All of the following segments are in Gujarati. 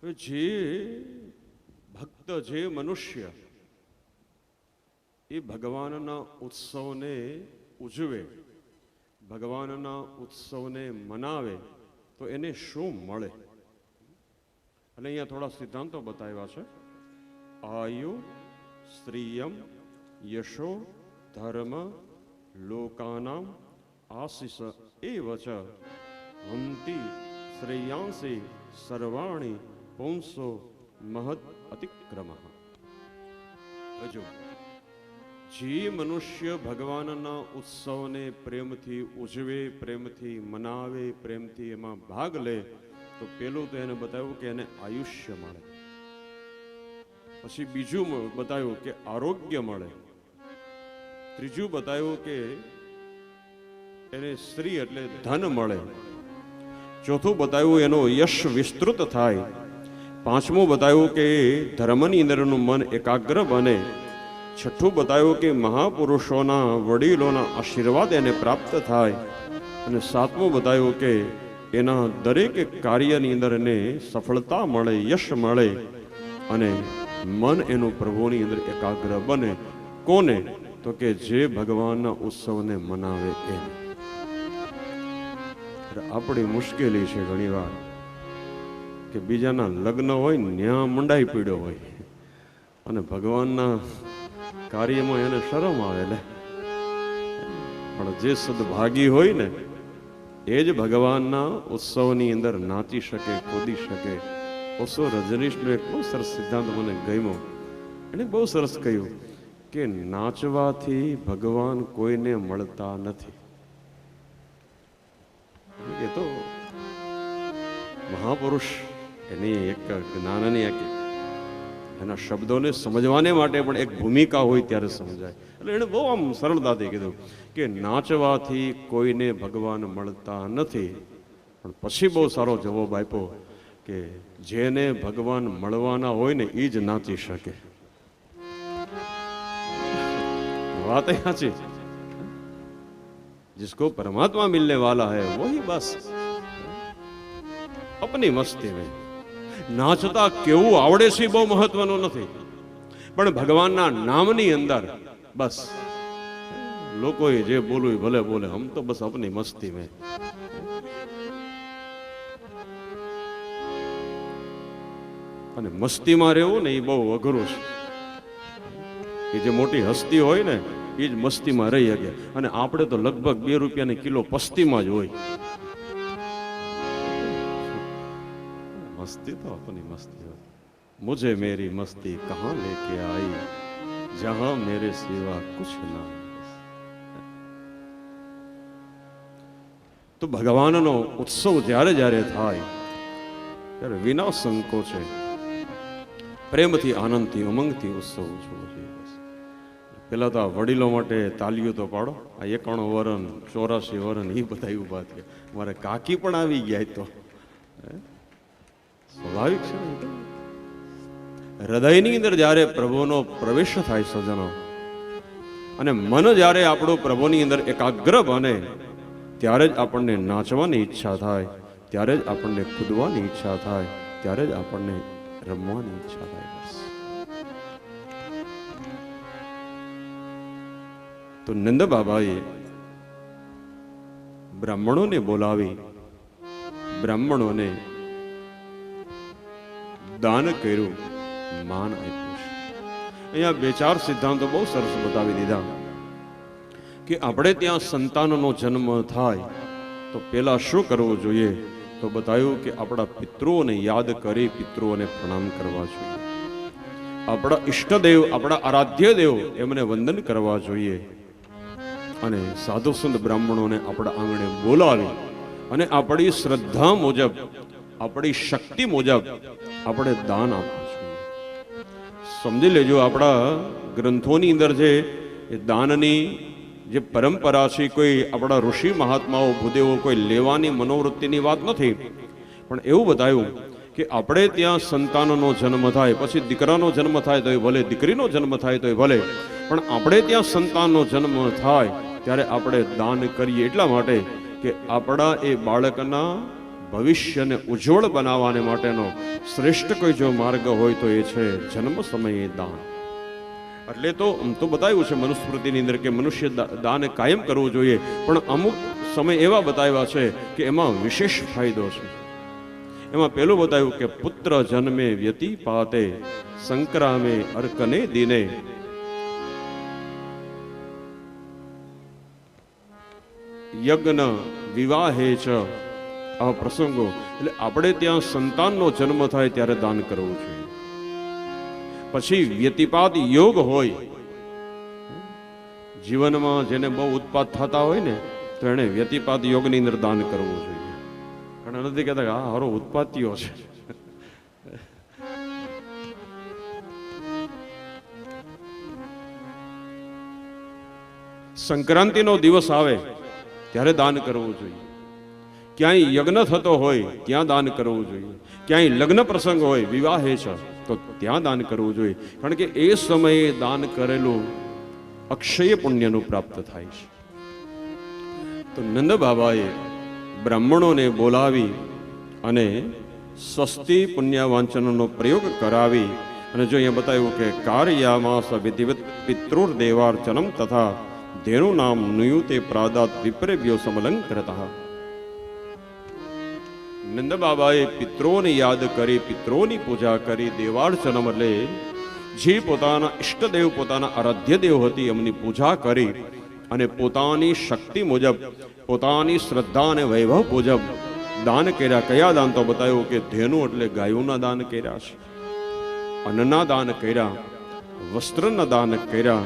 જે ભક્ત, જે મનુષ્ય એ ભગવાનના ઉત્સવને ઉજવે, ભગવાનના ઉત્સવને મનાવે તો એને શું મળે? અને અહીંયા થોડા સિદ્ધાંતો બતાવ્યા છે. આયુ, સ્ત્રીયમ, યશો, ધર્મ, લોકાનામ આશિષ એવ ચ હંતિ શ્રેયાંસી સર્વાણી પુંસો મહદ અતિક્રમ. હજુ જે મનુષ્ય ભગવાનના ઉત્સવને પ્રેમથી ઉજવે, પ્રેમથી મનાવે, પ્રેમથી એમાં ભાગ લે, તો પેલું તો એને બતાવ્યું કે એને આયુષ્ય મળે. પછી બીજું બતાવ્યું કે આરોગ્ય મળે. ત્રીજું બતાવ્યું કે એને સ્ત્રી એટલે ધન મળે. ચોથું બતાવ્યું એનો યશ વિસ્તૃત થાય. પાંચમું બતાવ્યું કે ધર્મની અંદરનું મન એકાગ્ર બને. છઠ્ઠું બતાવ્યું કે મહાપુરુષોના, વડીલોના આશીર્વાદ એને પ્રાપ્ત થાય. અને સાતમું બતાવ્યું કે એના દરેક કાર્યની અંદર એને સફળતા મળે, યશ મળે અને મન એનું પ્રભુની અંદર એકાગ્ર બને. કોને? તો કે જે ભગવાનના ઉત્સવને મનાવે એને. આપણી મુશ્કેલી છે ઘણી વાર કે બીજાના લગ્ન હોય ને ત્યાં મંડાઈ પીડ્યો હોય અને ભગવાનના કાર્યમાં એને શરમ આવે લે. પણ જે સદભાગી હોય ને એ જ ભગવાનના ઉત્સવની અંદર નાચી શકે, કૂદી શકે. ઓસો રજનીશનો એક બહુ સરસ સિદ્ધાંત મને ગમ્યો. એને બહુ સરસ કહ્યું કે નાચવાથી ભગવાન કોઈને મળતા નથી. એ તો મહાપુરુષ એની એક જ્ઞાનની એના શબ્દોને સમજવાને માટે પણ એક ભૂમિકા હોય ત્યારે સમજાય. એટલે એને બહુ આમ સરળતાથી કીધું કે નાચવાથી કોઈને ભગવાન મળતા નથી. પણ પછી બહુ સારો જવાબ આપ્યો કે જેને ભગવાન મળવાના હોય ને એ જ નાચી શકે. વાત સાચી. जिसको परमात्मा मिलने वाला है वही बस अपनी मस्ती में नाचता केवू आवड़े છે બહુ મહત્વનું નથી, પણ ભગવાનના નામની અંદર બસ લોકોએ જે બોલવું ભલે બોલે, હમ તો બસ अपनी मस्ती में. અને મસ્તીમાં રહેવું ને એ બહુ અઘરું છે. એ જે મોટી હસ્તી હોય ને એ જ મસ્તીમાં રહી શકે. અને આપણે તો લગભગ 2 રૂપિયાની કિલો પસ્તીમાં જ હોય. મસ્તી તો આપની મસ્તી હોય. મુझे मेरी मस्ती कहाँ लेके आई जहां मेरे सिवा कुछ ना. તો ભગવાનનો ઉત્સવ જ્યારે જ્યારે થાય ત્યારે વિના સંકોચે પ્રેમથી, આનંદથી, ઉમંગથી ઉત્સવ ઉજવો જોઈએ. પેલા તો આ વડીલો માટે તાલીઓ તો પાડો. આ 91 વરન, 84 વરન એ બધા ઉભા થયા. મારે કાકી પણ આવી ગયા. તો સ્વાભાવિક છે. હૃદયની અંદર જ્યારે પ્રભુનો પ્રવેશ થાય સજનો, અને મન જ્યારે આપણું પ્રભુની અંદર એકાગ્ર બને, ત્યારે જ આપણને નાચવાની ઈચ્છા થાય, ત્યારે જ આપણને કૂદવાની ઈચ્છા થાય, ત્યારે જ આપણને રમવાની ઈચ્છા થાય. તો નંદ બાબાએ બ્રાહ્મણોને બોલાવી બ્રાહ્મણોને દાન કર્યું, માન આપ્યું છે. અહીંયા 2-4 સિદ્ધાંતો બહુ સરસ બતાવી દીધા કે આપણે ત્યાં સંતાનનો જન્મ થાય તો પેલા શું કરવું જોઈએ? તો બતાવ્યું કે આપણા પિતૃઓને યાદ કરી પિતૃઓને પ્રણામ કરવા જોઈએ. આપણા ઈષ્ટદેવ, આપણા આરાધ્ય દેવ એમને વંદન કરવા જોઈએ. અને સાધુ સંત બ્રાહ્મણોને આપણા આંગણે બોલાવી અને આપણી શ્રદ્ધા મુજબ, આપણી શક્તિ મુજબ આપણે દાન આપવું જોઈએ. સમજી લેજો, આપણા ગ્રંથોની અંદર છે એ દાનની જે પરંપરા છે, કોઈ આપણા ઋષિ મહાત્માઓ, ભૂદેવો કોઈ લેવાની મનોવૃત્તિની વાત નથી, પણ એવું બતાવ્યું કે આપણે ત્યાં સંતાનનો જન્મ થાય, પછી દીકરાનો જન્મ થાય તો ભલે, દીકરીનો જન્મ થાય તો ભલે, પણ આપણે ત્યાં સંતાનનો જન્મ થાય ત્યારે આપણે દાન કરીએ. એટલા માટે કે આપણા એ બાળકના ભવિષ્યને ઉજ્જવળ બનાવવાને માટેનો શ્રેષ્ઠ કોઈ જો માર્ગ હોય તો એ છે જન્મ સમયે દાન. એટલે તો બતાવ્યું છે મનુસ્મૃતિની અંદર કે મનુષ્ય દાન કાયમ કરવું જોઈએ, પણ અમુક સમય એવા બતાવ્યા છે કે એમાં વિશેષ ફાયદો છે. એમાં પેલું બતાવ્યું કે પુત્ર જન્મે વ્યતિપાતે સંક્રામે અર્કને દિને, યજ્ઞ વિવાહે ચ આ પ્રસંગો. એટલે આપણે ત્યાં સંતાનનો જન્મ થાય ત્યારે દાન કરવું જોઈએ. પછી વ્યતિપાત યોગ હોય, જીવનમાં જેને બહુ ઉત્પાત થતા હોય ને તો એને વ્યતિપાત યોગની અંદર દાન કરવું જોઈએ. ઘણા નથી કહેતા કે આ હારો ઉત્પાતીઓ છે. સંક્રાંતિનો દિવસ આવે ત્યારે દાન કરવું જોઈએ. ક્યાંય યજ્ઞ થતો હોય ત્યાં દાન કરવું જોઈએ. ક્યાંય લગ્ન પ્રસંગ હોય, વિવાહે છે, તો ત્યાં દાન કરવું જોઈએ. કારણ કે એ સમયે દાન કરેલું અક્ષય પુણ્યનું પ્રાપ્ત થાય છે. તો નંદ બાબાએ બ્રાહ્મણોને બોલાવી અને સ્વસ્તિ પુણ્ય વાંચનનો પ્રયોગ કરાવી અને જો અહીંયા બતાવ્યું કે કાર્યામાસ વિધિવત પિતૃર દેવાર્ચનમ તથા ધેનું નામ નુયુતે પ્રાદાત વિપ્રેભ્યો સમલંકૃતઃ. નંદ બાબાએ પિત્રોને યાદ કરી, પિત્રોની પૂજા કરી, દેવાર્ચનમ એટલે જે પોતાના ઈષ્ટદેવ, પોતાના આરાધ્ય દેવ હતી એમની પૂજા કરી અને પોતાની શક્તિ મુજબ, પોતાની શ્રદ્ધા અને વૈભવ મુજબ દાન કર્યા. કયા દાન તો બતાવ્યું કે ધેનું એટલે ગાયોના દાન કર્યા છે, અન્નના દાન કર્યા, વસ્ત્રના દાન કર્યા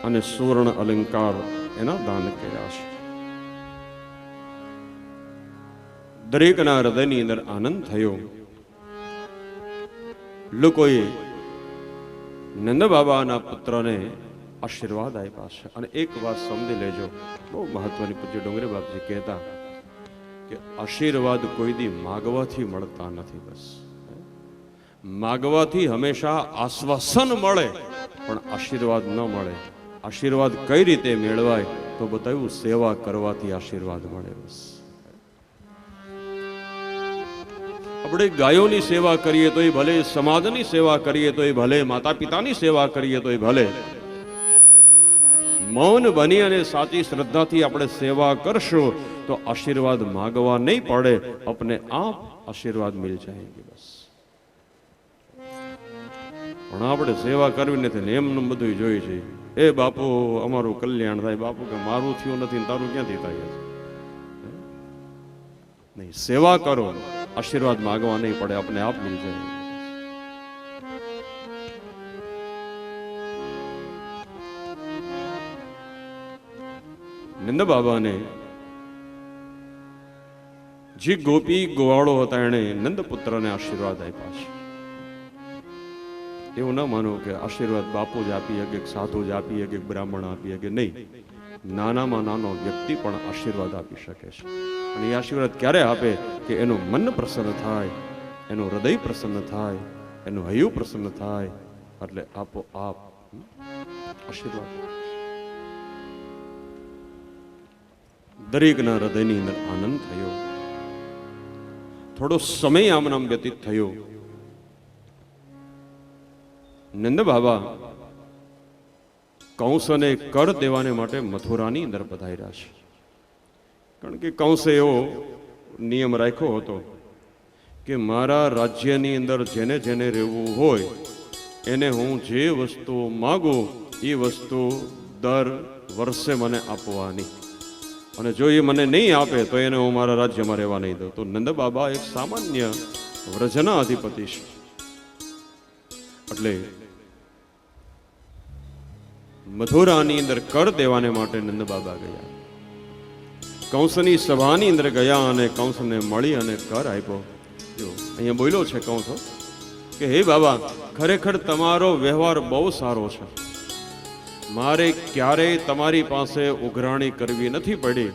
અને સુવર્ણ અલંકાર એના દાન કર્યા છે. દરેકના હૃદયની અંદર આનંદ થયો. લોકોએ નંદ બાબાના પુત્રને આશીર્વાદ આપ્યા છે. અને એક વાત સમજી લેજો, બહુ મહત્વની. પૂજ્ય ડોંગરે બાપજી કહેતા કે આશીર્વાદ કોઈ દી માગવાથી મળતા નથી. બસ માગવાથી હંમેશા આશ્વાસન મળે પણ આશીર્વાદ ન મળે. આશીર્વાદ કઈ રીતે મેળવાય તો બતાવ્યું, સેવા કરવાથી આશીર્વાદ મળે. બસ આપણે ગાયોની સેવા કરીએ તો એ ભલે, સમાજની સેવા કરીએ તો એ ભલે, માતા પિતાની સેવા કરીએ તો એ ભલે, મૌન બની અને સાચી શ્રદ્ધાથી આપણે સેવા કરશું તો આશીર્વાદ માગવા નહીં પડે, अपने आप આશીર્વાદ મિલ જાયગે. બસ પણ આપણે સેવા કરવી નથી ને એમનું બધું જોઈ છે. એ બાપુ અમારું કલ્યાણ થાય, બાપુ કે મારું થયું નથી તારું ક્યાંથી થાય નહીં. સેવા કરો, આશીર્વાદ માગવા નહીં પડે, अपने आप मिल जाए. નંદ બાબાને જે ગોપી ગોવાળો હતા એને નંદ પુત્રને આશીર્વાદ આપ્યા છે. એવું ન માનો કે આશીર્વાદ બાપુ જ આપી શકે, સાધુ જ આપી શકે, બ્રાહ્મણ આપી શકે. નહીં, નાનામાં નાનો વ્યક્તિ પણ આશીર્વાદ આપી શકે છે. અને એ આશીર્વાદ ક્યારે આપે કે એનું મન પ્રસન્ન થાય, એનું હૃદય પ્રસન્ન થાય, એનું હૈયું પ્રસન્ન થાય, એટલે આપોઆપ આશીર્વાદ. દરેકના હૃદયની અંદર આનંદ થયો. થોડો સમય આમનામ વ્યતીત થયો. નંદ બાબા કંસને કર દેવાને માટે મથુરાની અંદર પધાર્યા છે. કારણ કે કંસે એવો નિયમ રાખ્યો હતો કે મારા રાજ્યની અંદર જેને જેને રહેવું હોય એને હું જે વસ્તુ માગું એ વસ્તુ દર વર્ષે મને આપવાની, અને જો એ મને નહીં આપે તો એને હું મારા રાજ્યમાં રહેવા નહીં દઉં. તો નંદ બાબા એક સામાન્ય વ્રજના અધિપતિ છે. એટલે મથુરાની અંદર કર દેવાને માટે નંદ બાબા ગયા. કંસની સભાની અંદર ગયા અને કંસને મળી અને કર આપ્યો. જો અહીંયા બોલ્યો છે કંસો કે હે બાબા, ખરેખર તમારો વ્યવહાર બહુ સારો છે. મારે ક્યારેય તમારી પાસે ઉઘરાણી કરવી નથી પડી,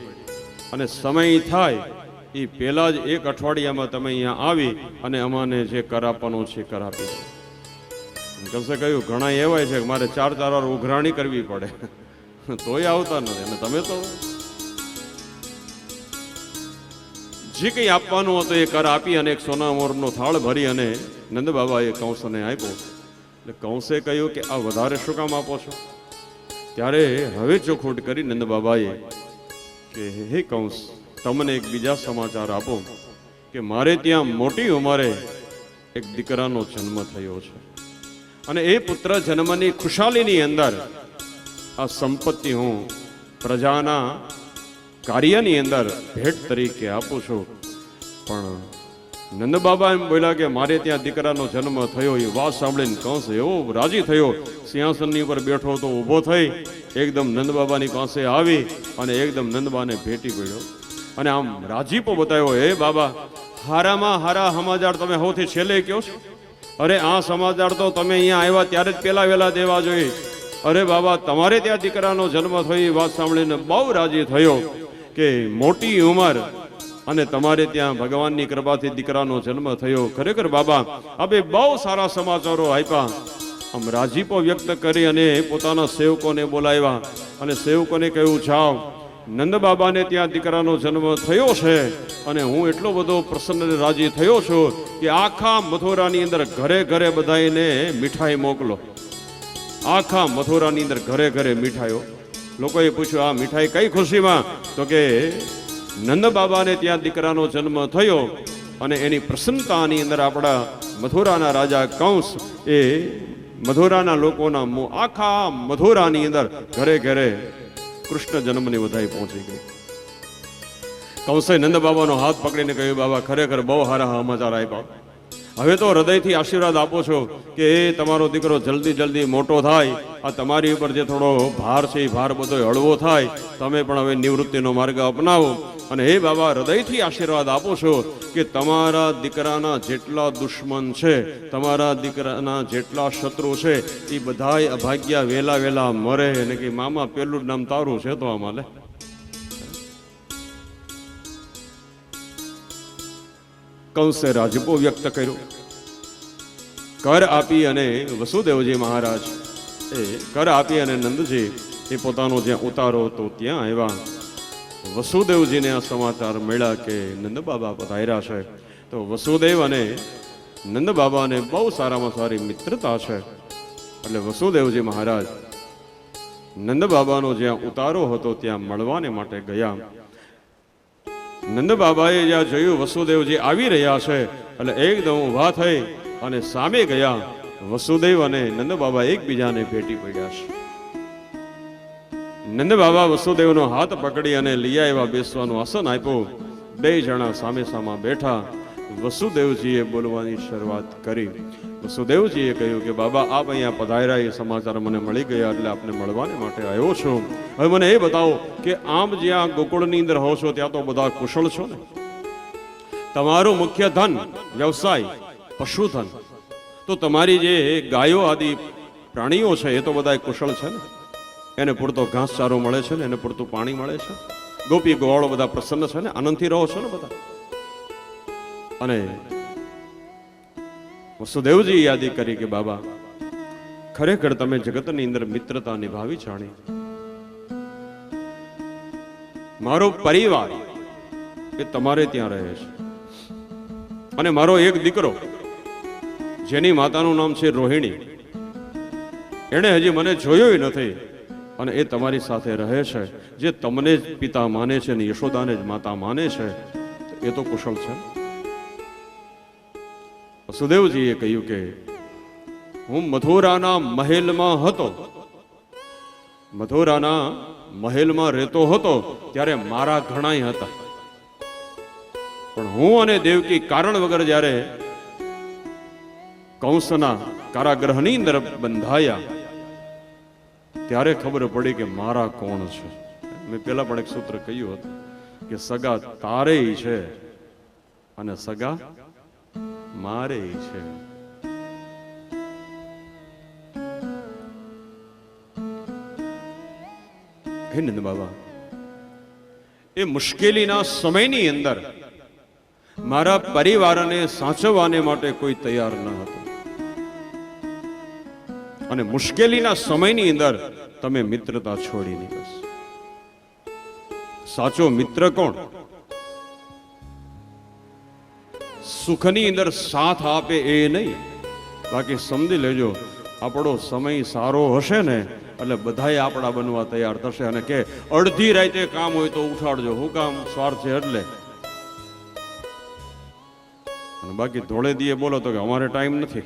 અને સમય થાય એ પહેલા જ એક અઠવાડિયામાં તમે અહીંયા આવી અને અમાને જે કર આપવાનો છે કર આપી દો. કંસે કહ્યું, ઘણા એવા છે કે મારે 4 વાર ઉઘરાણી કરવી પડે તોય આવતા નથી, અને તમે તો જે કંઈ આપવાનું હતું એ કર આપી અને એક સોના મોરનો થાળ ભરી અને નંદ બાબાએ કંસને આપ્યો. એટલે કંસે કહ્યું કે આ વધારે શું કામ આપો છો? ત્યારે હવે ચોખવટ કરી નંદ બાબાએ કે હે કંસ, તમને એક બીજા સમાચાર આપો કે મારે ત્યાં મોટી ઉંમરે એક દીકરાનો જન્મ થયો છે અને એ પુત્ર જન્મની ખુશાલીની અંદર આ સંપત્તિ હું પ્રજાના કાર્યની અંદર ભેટ તરીકે આપું છું. પણ નંદ બાબા એમ બોલ્યા કે મારે ત્યાં દીકરાનો જન્મ થયો. એ વાત સાંભળીને કંસ એવો રાજી થયો, સિંહાસનની ઉપર બેઠો તો ઊભો થઈ એકદમ નંદ બાબાની પાસે આવી અને એકદમ નંદબાને ભેટી પડ્યો અને આમ રાજીપો બતાવ્યો. હે બાબા, હારામાં હારા સમાચાર તમે સૌથી છેલ્લે કહો છો? અરે આ સમાચાર તો તમે અહીંયા આવ્યા ત્યારે જ પેલા વેલા દેવા જોઈએ. અરે બાબા, તમારે ત્યાં દીકરાનો જન્મ થયો એ વાત સાંભળીને બહુ રાજી થયો કે મોટી ઉંમર અને તમારે ત્યાં ભગવાનની કૃપાથી દીકરાનો જન્મ થયો. ખરેખર બાબા, આપણે બહુ સારા સમાચારો આપ્યા. આમ રાજીપો વ્યક્ત કરી અને પોતાના સેવકોને બોલાવ્યા અને સેવકોને કહ્યું, જાઓ, નંદ બાબાને ત્યાં દીકરાનો જન્મ થયો છે અને હું એટલો બધો પ્રસન્ન રાજી થયો છું કે આખા મથુરાની અંદર ઘરે ઘરે બધાને મીઠાઈ મોકલો. આખા મથુરાની અંદર ઘરે ઘરે મીઠાઈઓ. લોકોએ પૂછ્યું, આ મીઠાઈ કઈ ખુશીમાં? તો કે નંદ બાબાને ત્યાં દીકરાનો જન્મ થયો અને એની પ્રસન્નતાની અંદર આપણા મથુરાના રાજા કંસ એ મથુરાના લોકોના આખા મથુરાની અંદર ઘરે ઘરે કૃષ્ણ જન્મની વધાઈ પહોંચી ગઈ. કંસે નંદ બાબાનો હાથ પકડીને કહ્યું, બાબા ખરેખર બહુ સારા સમાચાર આપ્યા. હવે તો હૃદયથી આશીર્વાદ આપો છો કે એ તમારો દીકરો જલ્દી જલ્દી મોટો થાય. આ તમારી ઉપર જે થોડો ભાર છે એ ભાર બધો હળવો થાય. તમે પણ હવે નિવૃત્તિનો માર્ગ અપનાવો. અને હે બાબા, હૃદયથી આશીર્વાદ આપો છો કે તમારા દીકરાના જેટલા દુશ્મન છે, તમારા દીકરાના જેટલા શત્રુ છે, એ બધાય અભાગ્યા વેલા વેલા મરે. અને કે મામા પેલું જ નામ તારું છે તો આમાં લે. કંસે રાજપો વ્યક્ત કર્યો. કર આપી અને વસુદેવજી મહારાજ એ કર આપી અને નંદજી એ પોતાનો જ્યાં ઉતારો હતો ત્યાં આવ્યા. વસુદેવજીને આ સમાચાર મળ્યા કે નંદ બાબા પધાર્યા છે. તો વસુદેવ અને નંદ બાબાને બહુ સારામાં સારી મિત્રતા છે. એટલે વસુદેવજી મહારાજ નંદ બાબાનો જ્યાં ઉતારો હતો ત્યાં મળવાને માટે ગયા. નંદ બાબાએ જ્યાં જોયું વસુદેવજી આવી રહ્યા છે એટલે એકદમ ઊભા થઈ અને સામે ગયા. વસુદેવ અને નંદ બાબા એકબીજાને ભેટી પડ્યા છે. નંદ બાબા વસુદેવનો હાથ પકડી અને લઈ આવ્યા, બેસવાનું આસન આપ્યું. બે જણા સામે સામા બેઠા. વસુદેવજીએ બોલવાની શરૂઆત કરી. વસુદેવજીએ કહ્યું કે બાબા, આપ અહીંયા પધાર્યા એ સમાચાર મને મળી ગયા એટલે આપને મળવાને માટે આવ્યો છું. હવે મને એ બતાવો કે આમ જ્યાં ગોકુળની અંદર હો છો ત્યાં તો બધા કુશળ છો ને? તમારું મુખ્ય ધન વ્યવસાય પશુધન, તો તમારી જે ગાયો આદિ પ્રાણીઓ છે એ તો બધા કુશળ છે ને? એને પૂરતો ઘાસચારો મળે છે ને? એને પૂરતું પાણી મળે છે? ગોપી ગોવાળો બધા પ્રસન્ન છે ને? આનંદથી રહો છો ને બધા? અને વસુદેવજી યાદી કરી કે બાબા, ખરેખર તમે જગતની અંદર મિત્રતા નિભાવી જાણી. મારો પરિવાર એ તમારે ત્યાં રહે છે અને મારો એક દીકરો જેની માતાનું નામ છે રોહિણી, એને હજી મને જોયો નથી અને એ તમારી સાથે રહે છે. જે તમને જ પિતા માને છે ને યશોદાને જ માતા માને છે, એ તો કુશળ છે. વસુદેવજીએ કહ્યું કે હું મથુરાના મહેલમાં હતો, મથુરાના મહેલમાં રહેતો હતો ત્યારે મારા ઘણાય હતા, પણ હું અને દેવકી કારણ વગર જ્યારે કંસના કારાગૃહની અંદર બંધાયા ત્યારે ખબર પડી કે મારા કોણ છે. મેં પેલા પણ એક સૂત્ર કહ્યું હતું કે સગા તારેય છે અને સગા મારે છે. હે નંદ બાબા, એ મુશ્કેલીના સમયની અંદર મારા પરિવારને સાચવવાને માટે કોઈ તૈયાર ન હતો અને મુશ્કેલીના સમયની અંદર તમે મિત્રતા છોડી નહીં. બસ સાચો મિત્ર કોણ? સુખની અંદર સાથ આપે એ નહીં. બાકી સમજી લેજો, આપણો સમય સારો હશે ને એટલે બધાય આપણા બનવા તૈયાર થશે અને કે અડધી રાતે કામ હોય તો ઉઠાડજો. હું કામ? સ્વાર્થ છે એટલે. અને બાકી ધોળે દીએ બોલો તો કે અમારે ટાઈમ નથી.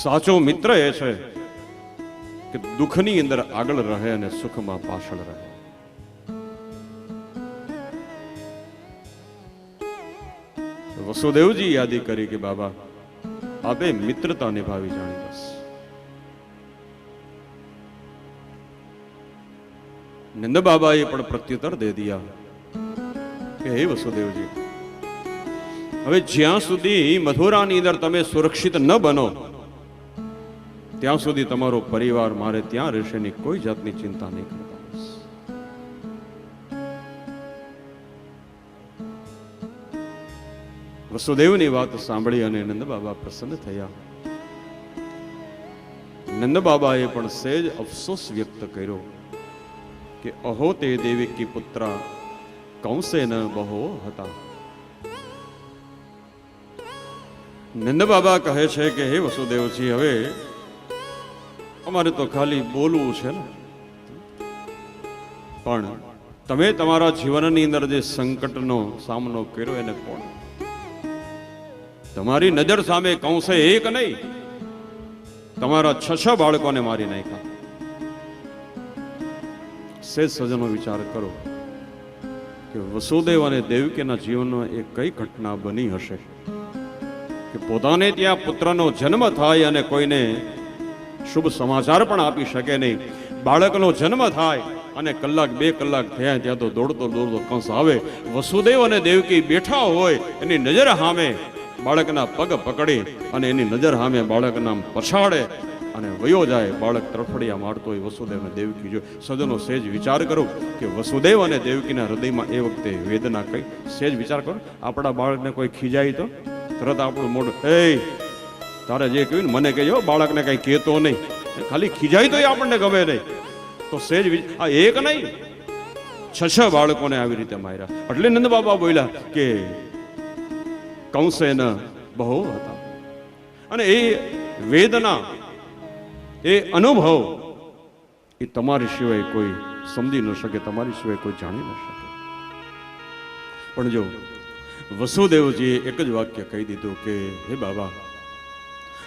સાચો મિત્ર એ છે કે દુઃખની અંદર આગળ રહે અને સુખમાં પાછળ રહે. વસુદેવજી યાદી કરી કે બાબા આપે મિત્રતા નિભાવી જાણી. બસ નંદ બાબાએ પણ પ્રત્યુત્તર દે દિયા કે હે વસુદેવજી, હવે જ્યાં સુધી મથુરાની અંદર તમે સુરક્ષિત ન બનો ત્યાં સુધી તમારો પરિવાર મારે ત્યાં રહેશે ની કોઈ જાતની ચિંતા નહીં કરતા. વસુદેવની વાત સાંભળી અને નંદ બાબા પ્રસન્ન થયા. નંદ બાબાએ પણ સહેજ અફસોસ વ્યક્ત કર્યો કે અહો તે દેવકી પુત્ર કંસે ન બહો હતા. નંદ બાબા કહે છે કે હે વસુદેવજી, હવે અમારે તો ખાલી બોલવું છે ને, પણ તમે તમારા જીવનની અંદર જે સંકટનો સામનો કર્યો એને કોણ? તમારી નજર સામે કંસે એક નહીં તમારા 6 બાળકોને મારી નાખ્યા. સેજ સજનો વિચાર કરો કે વસુદેવ અને દેવકીના જીવનમાં એ કઈ ઘટના બની હશે કે પોતાને ત્યાં પુત્રનો જન્મ થાય અને કોઈને શુભ સમાચાર પણ આપી શકે નહીં. બાળકનો જન્મ થાય અને કલાક 2 કલાક થયા ત્યાં તો દોડતો દોડતો કંસ આવે. વસુદેવ અને દેવકી બેઠા હોય, એની નજર સામે બાળકના પગ પકડી અને એની નજર સામે બાળકના પછાડે અને વયો જાય. બાળક તરફડિયા મારતો હોય, વસુદેવ અને દેવકી જો. સજનો સેજ વિચાર કરો કે વસુદેવ અને દેવકીના હૃદયમાં એ વખતે વેદના કઈ. સેજ વિચાર કરો, આપણા બાળકને કોઈ ખીજાય તો તરત આપણું મોઢું, એ તારે જે કહ્યું ને મને કહેજો, બાળકને કઈ કહેતો નહીં. ખાલી ખીજાય તો આપણને ગમે નહીં. તો સેજ આ એક નહીં 6 બાળકોને આવી રીતે માર્યા. એટલે નંદ બાબા બોલ્યા કે કંસે ન બહુ હતા. અને એ વેદના, એ અનુભવ એ તમારી સિવાય કોઈ સમજી ન શકે, તમારી સિવાય કોઈ જાણી ન શકે. પણ જો વસુદેવજીએ એક જ વાક્ય કહી દીધું કે હે બાબા,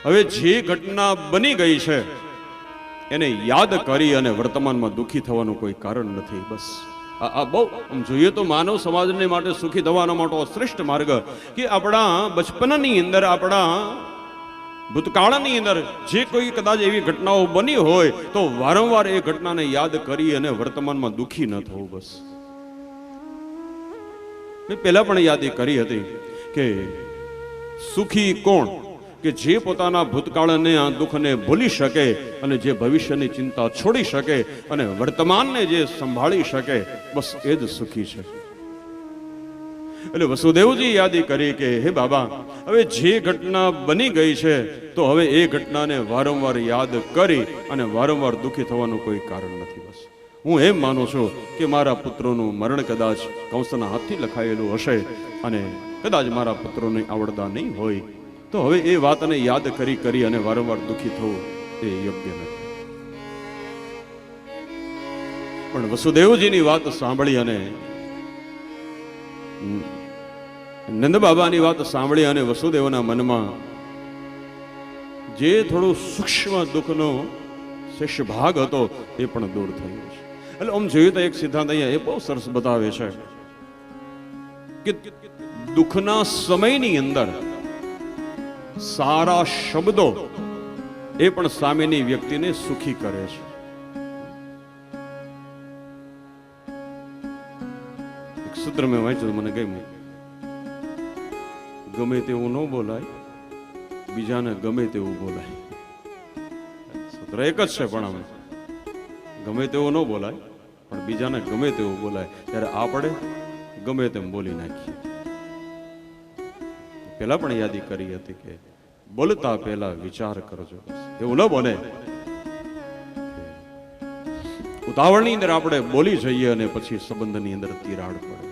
હવે જે ઘટના બની ગઈ છે એને યાદ કરી અને વર્તમાનમાં દુઃખી થવાનું કોઈ કારણ નથી. બસ આ બહુ જોઈએ તો માનવ સમાજને માટે સુખી થવાનો મોટો શ્રેષ્ઠ માર્ગ કે આપણા બચપનની અંદર, આપણા ભૂતકાળની અંદર જે કોઈ કદાચ એવી ઘટનાઓ બની હોય તો વારંવાર એ ઘટનાને યાદ કરી અને વર્તમાનમાં દુઃખી ન થવું. બસ મેં પહેલા પણ યાદી કરી હતી કે સુખી કોણ કે જે પોતાના ભૂતકાળને આ દુઃખને ભૂલી શકે અને જે ભવિષ્યની ચિંતા છોડી શકે અને વર્તમાનને જે સંભાળી શકે, બસ એ જ સુખી છે. એટલે વસુદેવજી યાદી કરી કે હે બાબા, હવે જે ઘટના બની ગઈ છે તો હવે એ ઘટનાને વારંવાર યાદ કરી અને વારંવાર દુઃખી થવાનું કોઈ કારણ નથી. બસ હું એમ માનું છું કે મારા પુત્રોનું મરણ કદાચ કંસના હાથથી લખાયેલું હશે અને કદાચ મારા પુત્રોને આવડતા નહીં હોય તો હવે એ વાતને યાદ કરી અને વારંવાર દુઃખી થવું એ યોગ્ય નથી. પણ વસુદેવજીની વાત સાંભળી અને નંદ બાબાની વાત સાંભળી અને વસુદેવના મનમાં જે થોડું સૂક્ષ્મ દુઃખનો શેષ ભાગ હતો એ પણ દૂર થયો છે. એટલે આમ જોઈએ તો એક સિદ્ધાંત અહીંયા એ બહુ સરસ બતાવે છે કે દુઃખના સમયની અંદર સારા શબ્દો એ પણ સામેની વ્યક્તિને સુખી કરે છે. એક સૂત્ર મેં વાંચ્યું, મને ગમ્યું, ગમે તેવું ન બોલાય, બીજાને ગમે તેવું બોલાય. સૂત્ર એક જ છે, પણ અમે ગમે તેવું ન બોલાય પણ બીજાને ગમે તેવું બોલાય ત્યારે આપણે ગમે તેમ બોલી નાખીએ. પેલા પણ યાદી કરી હતી કે બોલતા પહેલા વિચાર કરજો. એવું ન બને ઉતાવળની અંદર આપણે બોલી જઈએ અને પછી સંબંધની અંદર તિરાડ પડે.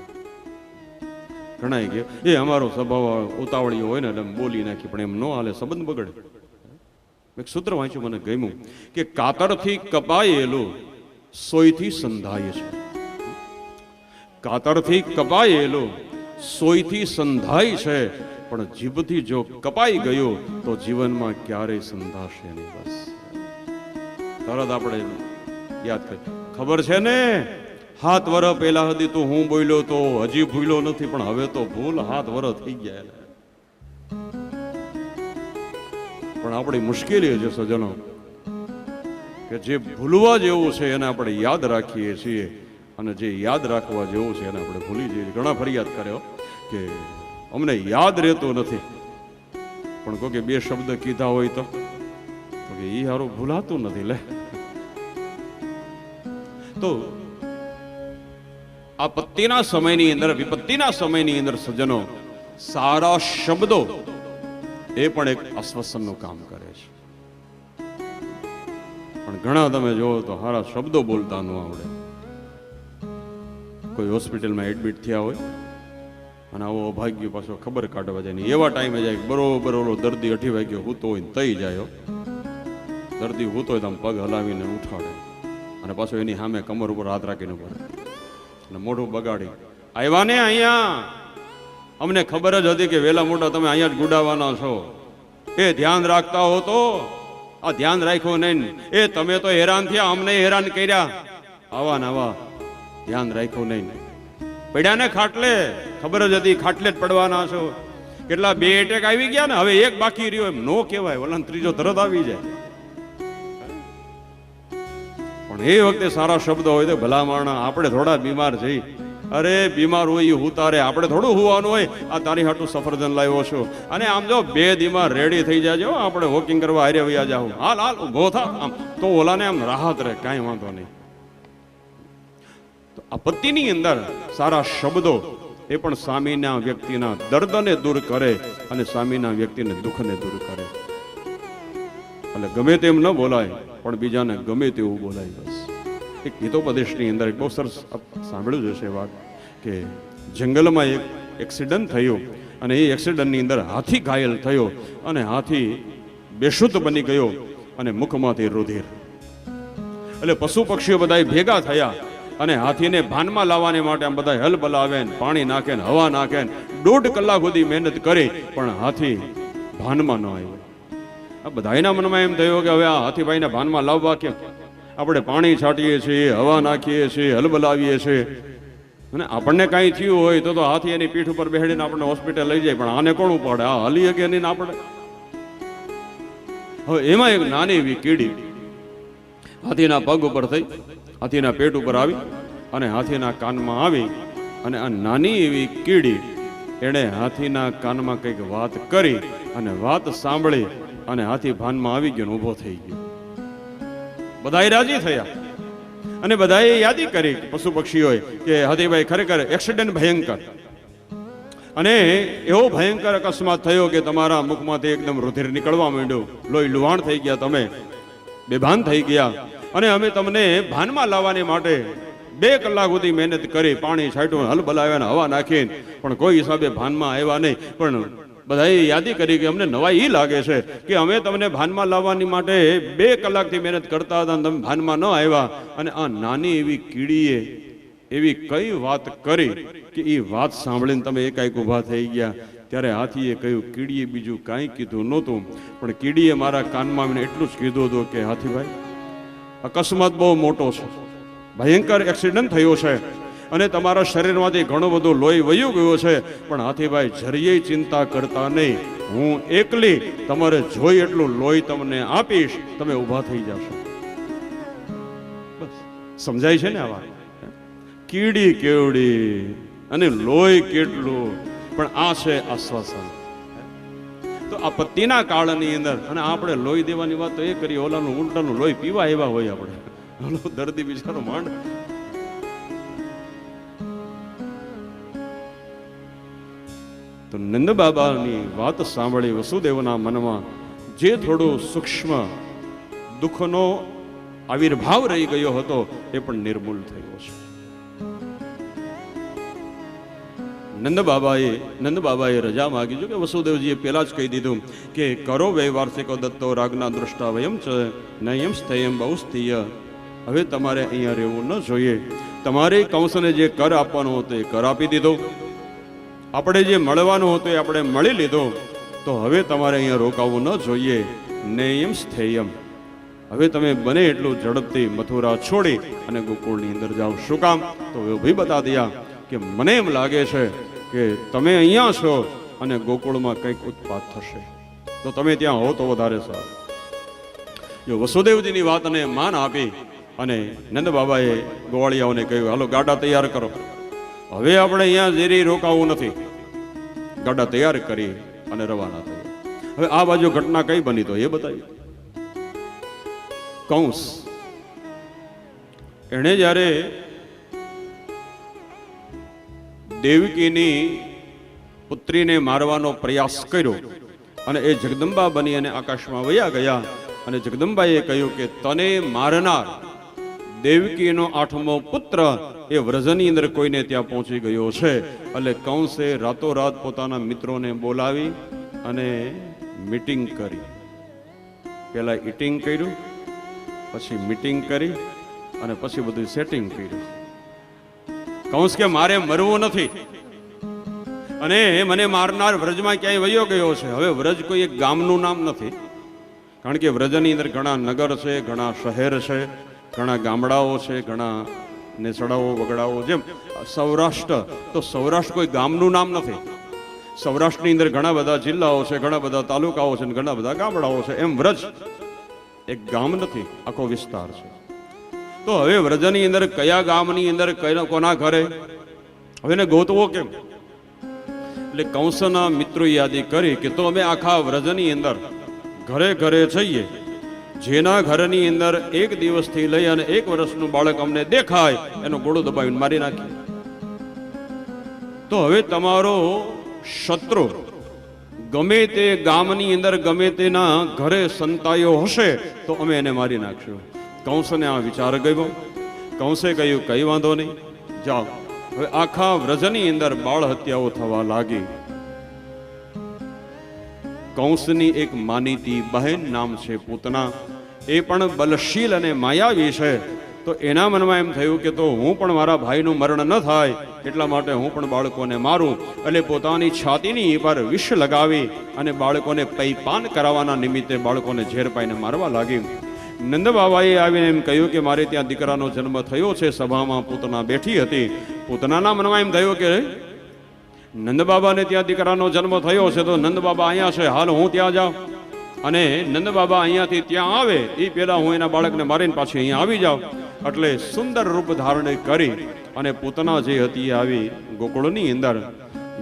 ઘણા કે એ અમારો સ્વભાવ ઉતાવળીઓ હોય ને એટલે બોલી નાખી, પણ એમ ન હાલે, સંબંધ બગડે. એક સૂત્ર વાંચ્યું, મને ગમ્યું કે કાતરથી કપાયેલું સોયથી સંધાય છે. કાતરથી કપાયેલું સોયથી સંધાય છે, પણ જીભથી જો કપાઈ ગયો તો જીવનમાં ક્યારેય સંધાશે નહીં. બસ તરત આપણે યાદ કરી, ખબર છે ને 7 વર્ષ પહેલા હતી તું હું બોલ્યો તો હજી ભૂલ્યો નથી, પણ હવે તો ભૂલ 7 વર્ષ થઈ ગયા. પણ આપણી મુશ્કેલી છે સજ્જનો કે જે ભૂલવા જેવું છે એને આપણે યાદ રાખીએ છીએ, અને જે યાદ રાખવા જેવું છે એને આપણે ભૂલી જઈએ. ઘણા ફરિયાદ કર્યો કે અમને યાદ રહેતું નથી, પણ કોઈ કે 2 શબ્દ કીધા હોય તો એ હારું ભૂલાતું નથી. લે તો આપત્તિના સમયની અંદર, વિપત્તિના સમયની અંદર સજ્જનો, સારા શબ્દો એ પણ એક આશ્વાસનનું કામ કરે છે. પણ ઘણા તમે જોવો તો સારા શબ્દો બોલતા ન આવડે. કોઈ હોસ્પિટલમાં એડમિટ થયા હોય અને આવો અભાગ્ય પાછો ખબર કાઢવા જાય ને એવા ટાઈમે જાય, બરોબર ઓલો દર્દી 8 વાગ્યે હૂતો હોય ને તઈ જાય. દર્દી હૂતો હોય તો આમ પગ હલાવીને ઉઠાડે અને પાછો એની સામે કમર ઉપર હાથ રાખીને પડે અને મોઢું બગાડી, આવ્યા ને અહીંયા, અમને ખબર જ હતી કે વેલા મોટા તમે અહીંયા જ ગુડાવાના છો. એ ધ્યાન રાખતા હો તો આ ધ્યાન રાખ્યું નહીં. એ તમે તો હેરાન થયા, અમને હેરાન કર્યા. આવા ને આવા ધ્યાન રાખ્યું નહીં. પડ્યા ને ખાટલે, ખબર જ હતી ખાટલે જ પડવાના છો. કેટલા 2 એટેક આવી ગયા ને, હવે 1 બાકી રહ્યો. એમ નો કહેવાય, ઓલા ત્રીજો તરત આવી જાય. પણ એ વખતે સારા શબ્દ હોય તો ભલા માણા. આપણે થોડા બીમાર જઈ, અરે બીમાર હોય એ ઉતારે, આપણે થોડું હોવાનું હોય. આ તારી હાટું સફરજન લાવ્યો છો, અને આમ જો 2 દીમાં રેડી થઈ જાજો, આપણે વોકિંગ કરવા હારે વયા જાવ, હાલ હાલ ઉભો થા, આમ તો ઓલાને આમ રાહત રહે, કાંઈ વાંધો નહીં. તો આપત્તિની અંદર સારા શબ્દો એ પણ સામેના વ્યક્તિના દર્દને દૂર કરે અને સામેના વ્યક્તિને દુઃખને દૂર કરે. એટલે ગમે તેમ ન બોલાય, પણ બીજાને ગમે તેવું બોલાય. બસ એક ગીતોપદેશની અંદર એક બહુ સરસ સાંભળ્યું જશે વાત કે જંગલમાં એક એક્સિડન્ટ થયો અને એ એક્સિડન્ટની અંદર હાથી ઘાયલ થયો અને હાથી બેશુદ્ધ બની ગયો અને મુખમાંથી રુધિર. એટલે પશુ પક્ષીઓ બધા ભેગા થયા અને હાથીને ભાનમાં લાવવાને માટે આમ બધા હલ બલાવે ને પાણી નાખે ને હવા નાખે ને 1.5 કલાક સુધી મહેનત કરી, પણ હાથી ભાનમાં ન આવ્યો. આ બધાના મનમાં એમ થયું કે હવે આ હાથીભાઈને ભાનમાં લાવવા કેમ? આપણે પાણી છાંટીએ છીએ, હવા નાખીએ છીએ, હલબલાવીએ છીએ, અને આપણને કાંઈ થયું હોય તો હાથી એની પીઠ ઉપર બેહાડીને આપણને હોસ્પિટલ લઈ જાય, પણ આને કોણ ઉપાડે? આ હલી શકે નહીં આપણે. હવે એમાં એક નાની એવી કીડી હાથીના પગ ઉપર થઈ, હાથીના પેટ ઉપર આવી અને હાથીના કાનમાં આવી, અને આ નાની એવી કીડી એણે હાથીના કાનમાં કંઈક વાત કરી અને વાત સાંભળી અને હાથી ભાનમાં આવી ગયો, ઊભો થઈ ગયો. બધાય રાજી થયા અને બધાએ યાદી કરી પશુ પક્ષીઓએ કે હાથીભાઈ ખરેખર એક્સિડન્ટ ભયંકર, અને એવો ભયંકર અકસ્માત થયો કે તમારા મુખમાંથી એકદમ રુધિર નીકળવા માંડ્યું, લોહી લુહાણ થઈ ગયા, તમે બેભાન થઈ ગયા, અને અમે તમને ભાનમાં લાવવાની માટે 2 કલાક સુધી મહેનત કરી, પાણી છાંટ્યું, હલ બલાવ્યા, હવા નાખીને, પણ કોઈ હિસાબે ભાનમાં આવ્યા નહીં. પણ બધાએ યાદી કરી કે અમને નવાઈ એ લાગે છે કે અમે તમને ભાનમાં લાવવાની માટે 2 કલાકથી મહેનત કરતા હતા, તમે ભાનમાં ન આવ્યા. અને આ નાની એવી કીડીએ એવી કઈ વાત કરી કે એ વાત સાંભળીને તમે એકાએક ઊભા થઈ ગયા. ત્યારે હાથીએ કહ્યું, કીડીએ બીજું કાંઈ કીધું નહોતું, પણ કીડીએ મારા કાનમાં આવીને એટલું જ કીધું હતું કે હાથીભાઈ, અકસ્માત બહુ મોટો છે, ભયંકર એક્સિડન્ટ થયો છે અને તમારા શરીરમાંથી ઘણું બધું લોહી વયું ગયું છે, પણ હાથીભાઈ જરીએ ચિંતા કરતા નહીં, હું એકલી તમારે જોઈ એટલું લોહી તમને આપીશ, તમે ઊભા થઈ જશો. બસ સમજાય છે ને આ વાત? કીડી કેવડી અને લોહી કેટલું, પણ આ છે આશ્વાસન. તો આપત્તિના કાળની અંદર, અને આપણે લોહી દેવાની વાત તો એ કરીએ, ઓલાનું ઉલટાનું લોહી પીવા એવા હોય આપણે, ઓલો દર્દી બિચારો માંડ. તો નંદ બાબાની વાત સાંભળી વસુદેવના મનમાં જે થોડું સૂક્ષ્મ દુઃખનો આવિર્ભાવ રહી ગયો હતો એ પણ નિર્મૂળ થયો છે. નંદ બાબાએ રજા માગી. જો કે વસુદેવજીએ પહેલા જ કહી દીધું કે કરો વૈવાર્ષિકો દત્તો રાજ્ઞા દૃષ્ટા વયમ ચ નયમ સ્થયમ બહુ સ્થિય. હવે તમારે અહીંયા રહેવું ન જોઈએ. તમારે કંસને જે કર આપવાનો હતો એ કર આપી દીધો, આપણે જે મળવાનું હતું એ આપણે મળી લીધો. તો હવે તમારે અહીંયા રોકાવું ન જોઈએ. નયમ સ્થેયમ, હવે તમે બને એટલું ઝડપથી મથુરા છોડી અને ગોકુળની અંદર જાઓ. શું કામ? તો ભાઈ બતા દિયા કે મને એમ લાગે છે કે તમે અહીંયા છો અને ગોકુળમાં કંઈક ઉત્પાત થશે, તો તમે ત્યાં હો તો વધારે સારું. જો વસુદેવજીની વાતને માન આપી અને નંદ બાબાએ ગોવાળિયાઓને કહ્યું, હાલો ગાડા તૈયાર કરો, હવે આપણે અહીંયા જેરી રોકાવું નથી. ગાડા તૈયાર કરી અને રવાના થયા. હવે આ બાજુ ઘટના કઈ બની તો એ બતાવી. કંસ એણે જ્યારે દેવકીની પુત્રીને મારવાનો પ્રયાસ કર્યો અને એ જગદંબા બની અને આકાશમાં વયા ગયા, અને જગદંબાએ કહ્યું કે તને મારનાર દેવકીનો 8મો પુત્ર એ વ્રજની અંદર કોઈને ત્યાં પહોંચી ગયો છે. એટલે કંસે રાતોરાત પોતાના મિત્રોને બોલાવી અને મીટિંગ કરી. પહેલા ઈટિંગ કર્યું, પછી મીટિંગ કરી અને પછી બધું સેટિંગ કર્યું. કંસ કે મારે મરવું નથી અને મને મારનાર વ્રજમાં ક્યાંય વયો ગયો છે. હવે વ્રજ કોઈ એક ગામનું નામ નથી, કારણ કે વ્રજની અંદર ઘણા નગર છે, ઘણા શહેર છે, ઘણા ગામડાઓ છે, ઘણા નેસડાઓ વગડાઓ. જેમ સૌરાષ્ટ્ર, તો સૌરાષ્ટ્ર કોઈ ગામનું નામ નથી. સૌરાષ્ટ્રની અંદર ઘણા બધા જિલ્લાઓ છે, ઘણા બધા તાલુકાઓ છે, ઘણા બધા ગામડાઓ છે. એમ વ્રજ એક ગામ નથી, આખો વિસ્તાર છે. તો હવે વ્રજની અંદર કયા ગામની અંદર કોના ઘરે, હવે એને ગોતવો કેમ? એટલે કંસના મિત્રો યાદી કરી કે તો અમે આખા વ્રજની અંદર ઘરે ઘરે જઈએ, જેના ઘરની અંદર 1 દિવસથી લઈ અને 1 વર્ષનું બાળક અમને દેખાય એનો ગોળો દબાવીને મારી નાખીએ. તો હવે તમારો શત્રુ ગમે તે ગામની અંદર ગમે તેના ઘરે સંતાયો હશે તો અમે એને મારી નાખશું. કંસને આ વિચાર ગયો. કંસે કહ્યું કઈ વાંધો નહીં, જાઓ. હવે આખા વ્રજની અંદર બાળ હત્યાઓ થવા લાગી. કંસની એક માનીતી બહેન નામ છે પૂતના, એ પણ બલશીલ અને માયાવી છે. તો એના મનમાં એમ થયું કે તો હું પણ મારા ભાઈનું મરણ ન થાય એટલા માટે હું પણ બાળકોને મારું. એટલે પોતાની છાતીની પર વિષ લગાવી અને બાળકોને પૈપાન કરાવવાના નિમિત્તે બાળકોને ઝેર પાઈને મારવા લાગી. નંદ બાબાએ આવીને એમ કહ્યું કે મારે ત્યાં દીકરાનો જન્મ થયો છે. સભામાં પૂતના બેઠી હતી. પૂતનાના મનમાં એમ થયું કે નંદ બાબાને ત્યાં દીકરાનો જન્મ થયો છે, તો નંદ બાબા અહીંયા છે, હાલ હું ત્યાં જાઉં. અને નંદ બાબા અહીંયાથી ત્યાં આવે એ પહેલા હું એના બાળકને મારીને પાછી અહીંયા આવી જાઉં. એટલે સુંદર રૂપ ધારણ કરી અને પૂતના જે હતી આવી ગોકુળની અંદર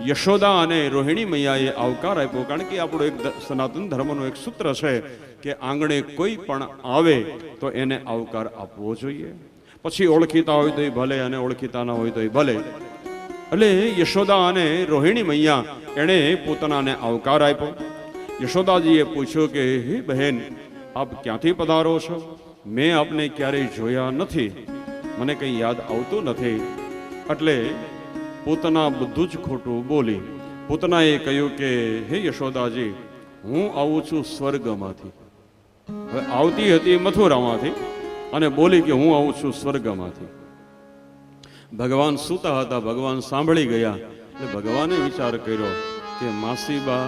યશોદા અને રોહિણી મૈયાએ આવકાર આપ્યો. કારણ કે આપણો એક સનાતન ધર્મનો એક સૂત્ર છે કે આંગણે કોઈ પણ આવે તો એને આવકાર આપવો જોઈએ. પછી ઓળખીતા હોય તો ભલે અને ઓળખીતા ના હોય તો ભલે. એટલે યશોદા અને રોહિણી મૈયા એણે પૂતનાને આવકાર આપ્યો. યશોદાજીએ પૂછ્યું કે હે બહેન, આપ ક્યાંથી પધારો છો? મેં આપને ક્યારેય જોયા નથી, મને કંઈ યાદ આવતું નથી. એટલે પૂતના બધું જ ખોટું બોલી. પૂતનાએ કહ્યું કે હે યશોદાજી, હું આવું છું સ્વર્ગમાંથી. હવે આવતી હતી મથુરામાંથી અને બોલી કે હું આવું છું સ્વર્ગમાંથી. ભગવાન સૂતા હતા, ભગવાન સાંભળી ગયા. એટલે ભગવાને વિચાર કર્યો કે માસીબા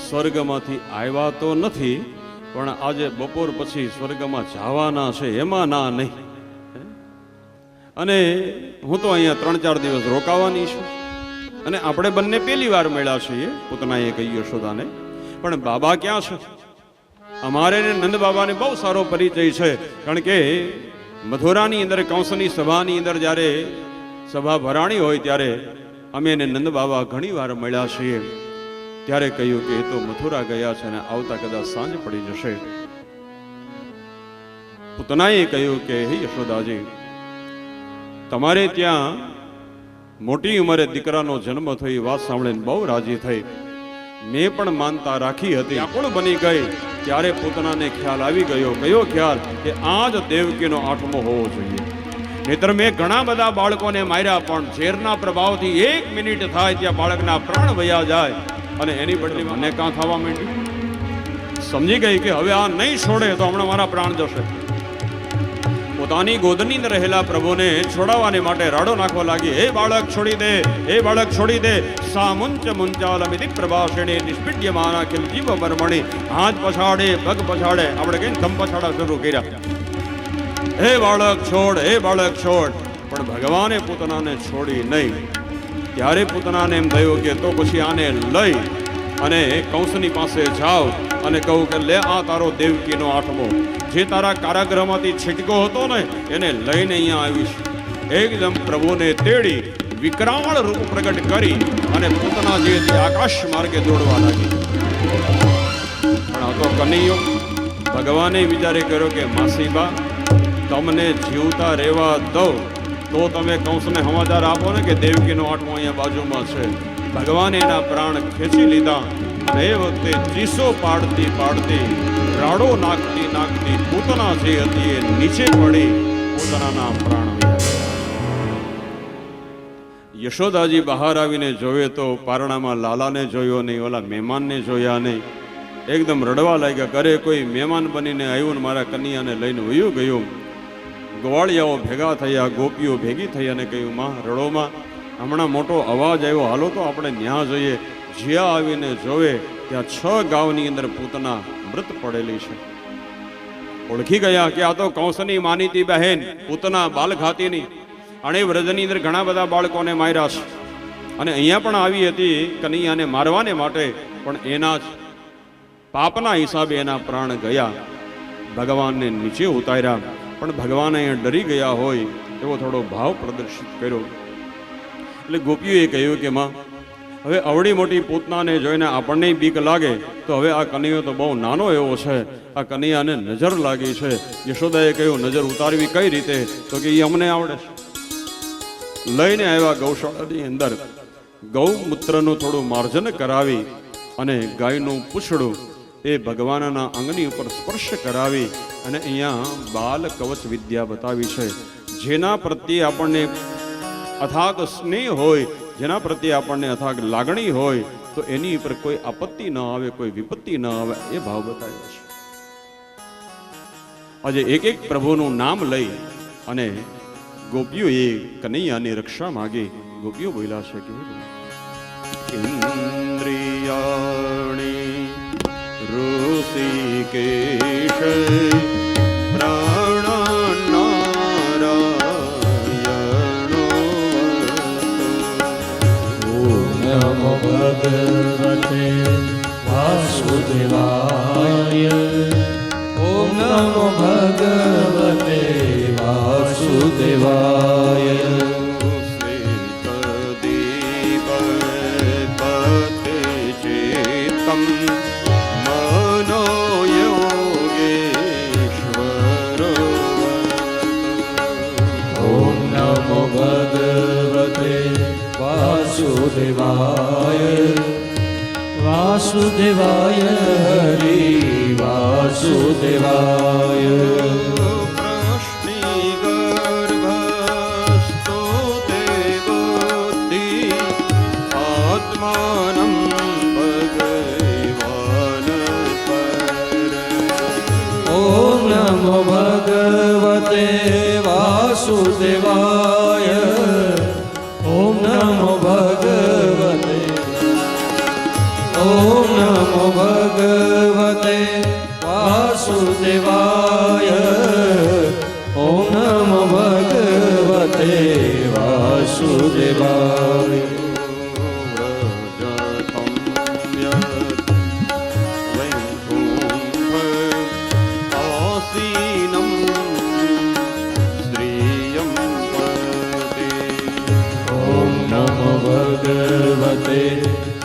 સ્વર્ગમાંથી આવ્યા તો નથી, પણ આજે બપોર પછી સ્વર્ગમાં જવાના છે, એમાં ના નહીં. અને હું તો અહીંયા 3-4 દિવસ રોકાવાની છું. અને આપણે બંને પહેલી વાર મળ્યા છીએ, પૂતનાએ કહ્યું યશોદાને. પણ બાબા ક્યાં છે? અમારે નંદ બાબાને બહુ સારો પરિચય છે, કારણ કે મથુરાની અંદર કંસની સભાની અંદર જ્યારે સભા ભરાણી હોય ત્યારે અમે એને નંદ બાબા ઘણી વાર મળ્યા છીએ. ત્યારે કહ્યું કે એ તો મથુરા ગયા છે અને આવતા કદાચ સાંજ પડી જશે. પૂતનાએ કહ્યું કે હે યશોદાજી, તમારે ત્યાં મોટી ઉંમરે દીકરાનો જન્મ થયો એ વાત સાંભળીને બહુ રાજી થઈ. મેં પણ માનતા રાખી હતી. વ્યાકુળ બની ગઈ. ત્યારે પૂતનાને ખ્યાલ આવી ગયો. કયો ખ્યાલ? કે આ જ દેવકીનો 8મો હોવો જોઈએ. નહીતર મેં ઘણા બધા બાળકોને માર્યા, પણ ઝેરના પ્રભાવથી 1 મિનિટ થાય ત્યાં બાળકના પ્રાણ વયા જાય અને એની બદલે મને કાં થવા માંડ્યું. સમજી ગઈ કે હવે આ નહીં છોડે તો હમણાં મારા પ્રાણ જશે. પોતાની ગોદની અંદર રહેલા પ્રભુને છોડાવવાને માટે રાડો નાખવા લાગી. હે બાળક છોડી દે, હે બાળક છોડી દે. સામુંચ મુંચાલમિતિ પ્રભાષિણી નિષ્પિડ્યમાના ખિલ જીવ બર્મણી. હાથ પછાડે, પગ પછાડે, આપણે કહીને ધમ પછાડા શરૂ કર્યા. હે બાળક છોડ, હે બાળક છોડ. પણ ભગવાને પૂતનાને છોડી નહીં. ત્યારે પૂતનાને એમ થયું કે તો પછી આને લઈ અને કંસની પાસે જાઓ અને કહું કે લે આ તારો દેવકીનો આઠમો, જે તારા કારાગૃહમાંથી છટકો હતો ને એને લઈને અહીંયા આવીશ. એકદમ પ્રભુને તેડી વિકરાળ રૂપ પ્રગટ કરી અને પૂતના જે આકાશ માર્ગે દોડવા લાગી. પણ આ તો કનૈયો ભગવાને વિચારે કર્યો કે માસીબા, તમને જીવતા રહેવા દઉં તો તમે કંસને સમાચાર આપો ને કે દેવકીનો આઠમો અહીંયા બાજુમાં છે. ભગવાને એના પ્રાણ ખેંચી લીધા અને એ વખતે ચીસો પાડતી પાડતી, રાડો નાખતી નાખતી પૂતના જે હતી એ નીચે પડી, પૂતનાના પ્રાણ વયા. યશોદાજી બહાર આવીને જોયે તો પારણામાં લાલાને જોયો નહીં, ઓલા મહેમાનને જોયા નહીં. એકદમ રડવા લાગ્યા. કરે કોઈ મહેમાન બનીને આવ્યું ને મારા કન્યાને લઈને વયું ગયું. ગવાળિયાઓ ભેગા થયા, ગોપીઓ ભેગી થઈ અને કહ્યું માં રડોમાં, હમણાં મોટો અવાજ આવ્યો, હાલો તો આપણે ન્યા જઈએ. જ્યાં આવીને જોવે ત્યાં 6 ગાંવની અંદર પૂતના મૃત પડેલી છે. ઓળખી ગયા કે આ તો કંસની માનીતી બહેન પૂતના બાલઘાતીની. અને વ્રજની અંદર ઘણા બધા બાળકોને માર્યા છે અને અહીંયા પણ આવી હતી કનૈયાને મારવાને માટે, પણ એના જ પાપના હિસાબે એના પ્રાણ ગયા. ભગવાનને નીચે ઉતાર્યા, પણ ભગવાન અહીંયા ડરી ગયા હોય એવો થોડો ભાવ પ્રદર્શિત કર્યો. એટલે ગોપીઓએ કહ્યું કે માં, હવે અવળી મોટી પૂતનાને જોઈને આપણને બીક લાગે તો હવે આ કનૈયો તો બહુ નાનો એવો છે, આ કનૈયાને નજર લાગી છે. યશોદાએ કહ્યું નજર ઉતારવી કઈ રીતે? તો કે એ અમને આવડે છે. લઈને આવ્યા ગૌશાળાની અંદર, ગૌમૂત્રનું થોડું માર્જન કરાવી અને ગાયનું પૂંછડું એ ભગવાનના અંગની ઉપર સ્પર્શ કરાવી અને અહીંયા બાલ કવચ વિદ્યા બતાવી છે. જેના પ્રત્યે આપણને અથાગ સ્નેહ હોય, જેના પ્રત્યે આપણને અથાગ લાગણી હોય તો એની ઉપર કોઈ આપત્તિ ન આવે, કોઈ વિપત્તિ ન આવે, એ ભાવ બતાવ્યો છે. આજે એક એક પ્રભુનું નામ લઈ અને ગોપીઓએ કનૈયાની રક્ષા માગી. ગોપીઓ બોલ્યા છે કે ઇન્દ્રિયાણી ઋષિકેશ ભગવતે વાસુદેવાય. ઓમ નમો ભગવતે વાસુદેવાય. શ્રીતદીપતે ચેતમ મનો યોગેશ્વર. ઓમ નમો ભગવતે વાસુદેવાય. વાસુદેવાય હરિ વાસુદેવાય. પ્રશ્ની ગર્ભસ્તો દેવોતિ આત્માનં ભગવાન પર. ઓમ નમો ભગવતે વાસુદેવાય. ઓમ નમો ભગવતે. ઓમ નમો ભગવતે વાસુદેવાય. ઓમ નમો ભગવતે વાસુદેવાય. ભગવતે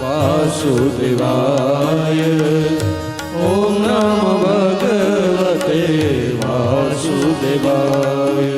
વાસુદેવાય. ઓમ નમો ભગવતે વાસુદેવાય.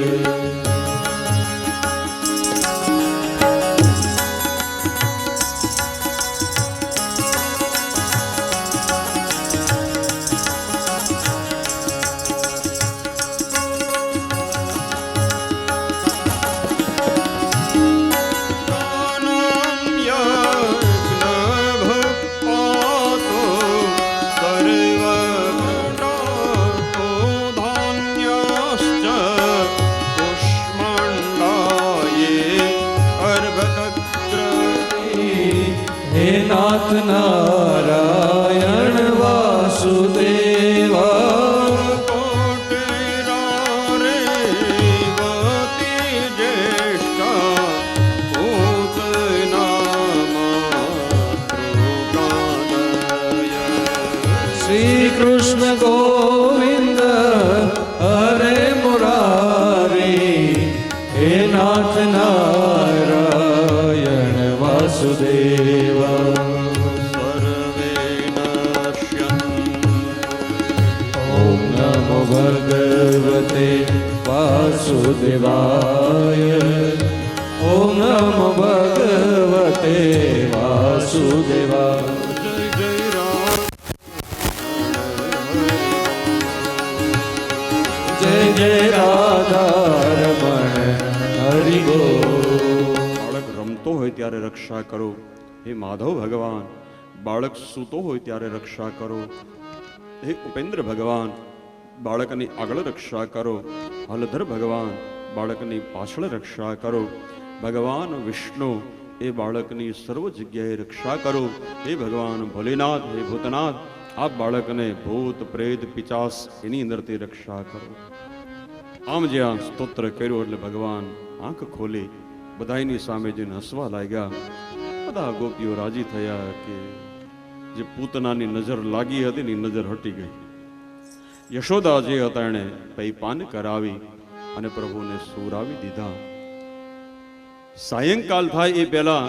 હે નાથ નારાયણ વાસુદેવા કોટેરા રે વતી જ્યેષ્ઠા પૂતના માતૃકાદય. શ્રી કૃષ્ણ ગોવિંદ હરે મુરારી હે નાથ નારાયણ વાસુદેવા સર્વે નશ્યન્તુ. ઓમ નમો ભગવતે વાસુદેવાય ઓમ નમો ભગવતે વાસુદેવાય જય જય રામ. જય જય રાધા રમણ હરિ બોલ. બાળક રમતો હોય ત્યારે રક્ષા કરો હે માધવ ભગવાન. બાળક સૂતો હોય ત્યારે રક્ષા કરો હે ઉપેન્દ્ર ભગવાન. બાળકની આગળ રક્ષા કરો હલધર ભગવાન. બાળકની પાછળ રક્ષા કરો ભગવાન વિષ્ણુ. એ બાળકની સર્વ જગ્યાએ રક્ષા કરો હે ભગવાન ભોલેનાથ. હે ભૂતનાથ, આપ બાળકને ભૂત પ્રેત પિચાસ એની અંદરથી રક્ષા કરો. આમ જે આ સ્તોત્ર કર્યું એટલે ભગવાન આંખ ખોલી બધાની સામે જઈને હસવા લાગ્યા. બધા ગોપીઓ રાજી થયા કે જે પૂતનાની નજર લાગી હતી ને નજર હટી ગઈ. યશોદા જે હતા એણે પૈપાન કરાવી અને પ્રભુને સુરાવી દીધા. સાયંકાલ થાય એ પહેલા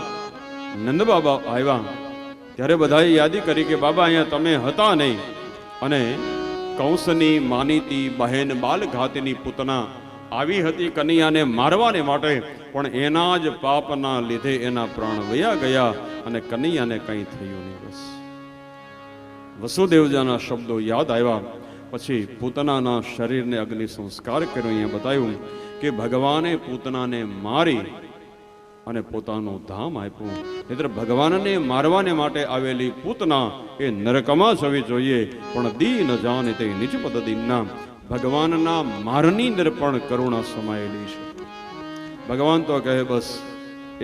નંદ બાબા આવ્યા ત્યારે બધાએ યાદી કરી કે બાબા અહીંયા તમે હતા નહીં અને કંસની માનીતી બહેન બાલઘાતીની પૂતના આવી હતી કનૈયાને મારવાને માટે, પણ એના જ પાપના લીધે એના પ્રાણ વયા ગયા અને કનૈયાને કંઈ થયું નહીં. બસ વસુદેવજાના શબ્દો યાદ આવ્યા. પછી પૂતનાના શરીરને અગ્નિ સંસ્કાર કર્યો. અહીંયા બતાવ્યું કે ભગવાને પૂતનાને મારી અને પોતાનું ધામ આપ્યું. એટલે ભગવાનને મારવાને માટે આવેલી પૂતના એ નરકમાં જવી જોઈએ, પણ દીન જાને તે નિજ પદ દીનના. ભગવાનના મારની અંદર પણ કરુણા સમાયેલી છે. ભગવાન તો કહે બસ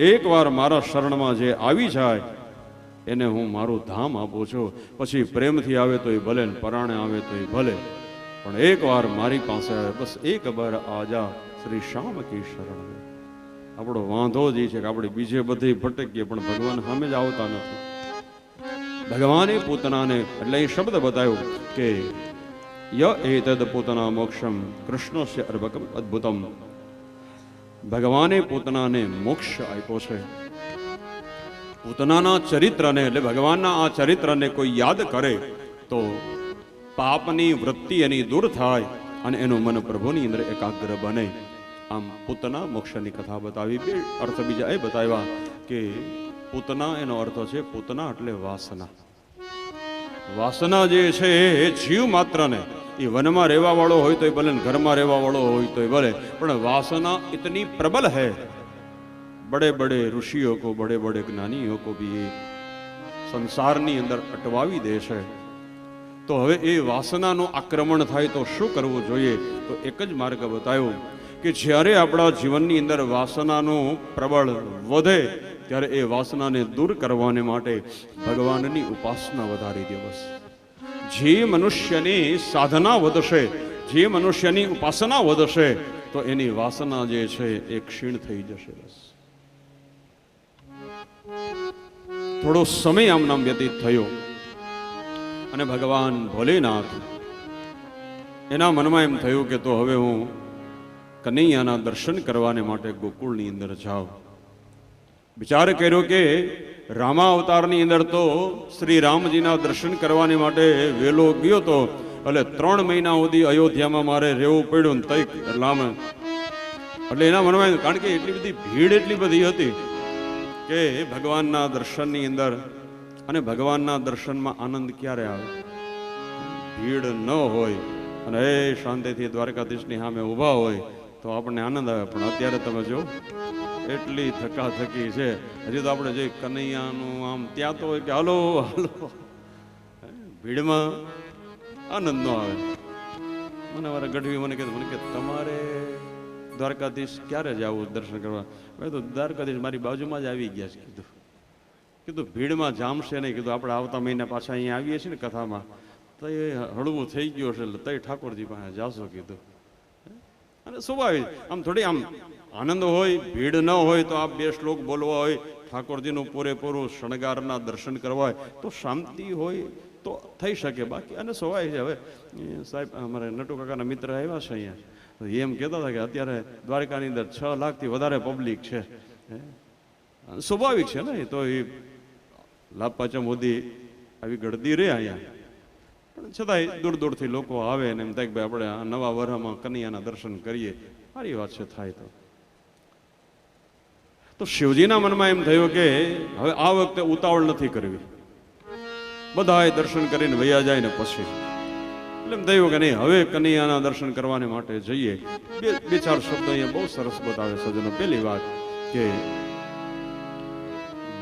એકવાર મારા શરણમાં જે આવી જાય એને હું મારું ધામ આપું છું. પછી પ્રેમથી આવે તો એ ભલે ને પરાણે આવે તો એ ભલે, પણ એકવાર મારી પાસે આવે બસ એક બાર આજા શ્રી શ્યામ કી શરણ. આપણો વાંધો જ છે કે આપણે બીજે બધી ભટકીએ પણ ભગવાન સામે જ આવતા નથી. ભગવાને પૂતનાને એટલે એ શબ્દ બતાવ્યો કે ય એતદ પૂતના મોક્ષમ કૃષ્ણસ્ય અર્ભકમ અદ્ભુતમ. ભગવાને પૂતનાને મોક્ષ આપ્યો છે. પૂતનાના ચરિત્રને એટલે ભગવાનના આ ચરિત્રને કોઈ યાદ કરે તો પાપની વૃત્તિ એની દૂર થાય અને એનું મન પ્રભુની અંદર એકાગ્ર બને. આમ પૂતના મોક્ષની કથા બતાવી. બે અર્થ બીજા એ બતાવ્યા કે પૂતના એનો અર્થ છે પૂતના એટલે વાસના. વાસના જે છે એ જીવ માત્રને, એ વનમાં રહેવા વાળો હોય તો ભલે, ઘરમાં રહેવા વાળો હોય તો ભલે, પણ વાસના इतनी प्रबल है. बड़े बड़े ऋषियों को, बड़े बड़े ज्ञानियों को भी ये संसाરની અંદર અટવાવી દે છે. તો હવે એ વાસનાનું આક્રમણ થાય તો શું કરવું જોઈએ? તો એક જ માર્ગ બતાવ્યો કે જ્યારે આપણા જીવનની અંદર વાસનાનું પ્રબળ વધે ત્યારે એ વાસનાને દૂર કરવાને માટે ભગવાનની ઉપાસના વધારી દે. બસ જે મનુષ્યની સાધના વધશે, જે મનુષ્યની ઉપાસના વધશે તો એની વાસના જે છે એ ક્ષીણ થઈ જશે. બસ થોડો સમય આમ નામ વ્યતીત થયો અને ભગવાન ભોલેનાથ એના મનમાં એમ થયું કે તો હવે હું કનૈયાના દર્શન કરવાને માટે ગોકુળની અંદર જાઉં. વિચાર કર્યો કે રામા અવતારની અંદર તો શ્રી રામજીના દર્શન કરવાની માટે વેલો ગયો તો એટલે 3 મહિના સુધી અયોધ્યામાં મારે રહેવું પડ્યું ને તઈ લામ. એટલે એના મનમાં, કારણ કે એટલી બધી ભીડ એટલી બધી હતી કે ભગવાનના દર્શનની અંદર, અને ભગવાનના દર્શનમાં આનંદ ક્યારે આવે? ભીડ ન હોય અને એ શાંતિથી દ્વારકાધીશની સામે ઊભા હોય તો આપણને આનંદ આવે. પણ અત્યારે તમે જો એટલી થકાથકી છે. હજી તો આપણે જે કનૈયાનું આમ ત્યાં તો હોય કે હાલો હાલો, ભીડમાં આનંદ ન આવે. મને મારા ગઢવી મને કે તમારે દ્વારકાધીશ ક્યારે જવું દર્શન કરવા? મેં તો દ્વારકાધીશ મારી બાજુમાં જ આવી ગયા છે કીધું. કીધું ભીડમાં જામશે નહીં. કીધું આપણે આવતા મહિના પાછા અહીંયા આવીએ છીએ ને કથામાં, તો એ હળવું થઈ ગયું હશે એટલે તઈ ઠાકોરજી પાસે જાશો કીધું. અને સ્વાભાવિક આમ થોડી આમ આનંદ હોય, ભીડ ન હોય તો આ બે શ્લોક બોલવા હોય, ઠાકોરજીનું પૂરેપૂરું શણગારના દર્શન કરવા હોય તો શાંતિ હોય તો થઈ શકે. બાકી અને સ્વાભાવિક છે. હવે સાહેબ અમારે નટુ કાકાના મિત્ર આવ્યા છે અહીંયા, એમ કહેતા હતા કે અત્યારે દ્વારકાની અંદર 6 લાખથી વધારે પબ્લિક છે. સ્વાભાવિક છે ને, તો એ લાભ પાંચમ સુધી આવી ગળદી રહે અહીંયા, પણ છતાંય દૂર દૂરથી લોકો આવે ને એમ થાય કે ભાઈ આપણે આ નવા વરહમાં કનૈયાના દર્શન કરીએ. સારી વાત છે, થાય તો શિવજીના મનમાં એમ થયું કે હવે આ વખતે ઉતાવળ નથી કરવી, બધાએ દર્શન કરીને વયા જાય ને પછી એટલે એમ થયું કે નહીં હવે કનૈયાના દર્શન કરવાને માટે જઈએ. બે ચાર શબ્દો અહીંયા બહુ સરસ બતાવે સજ્જનો. પહેલી વાત કે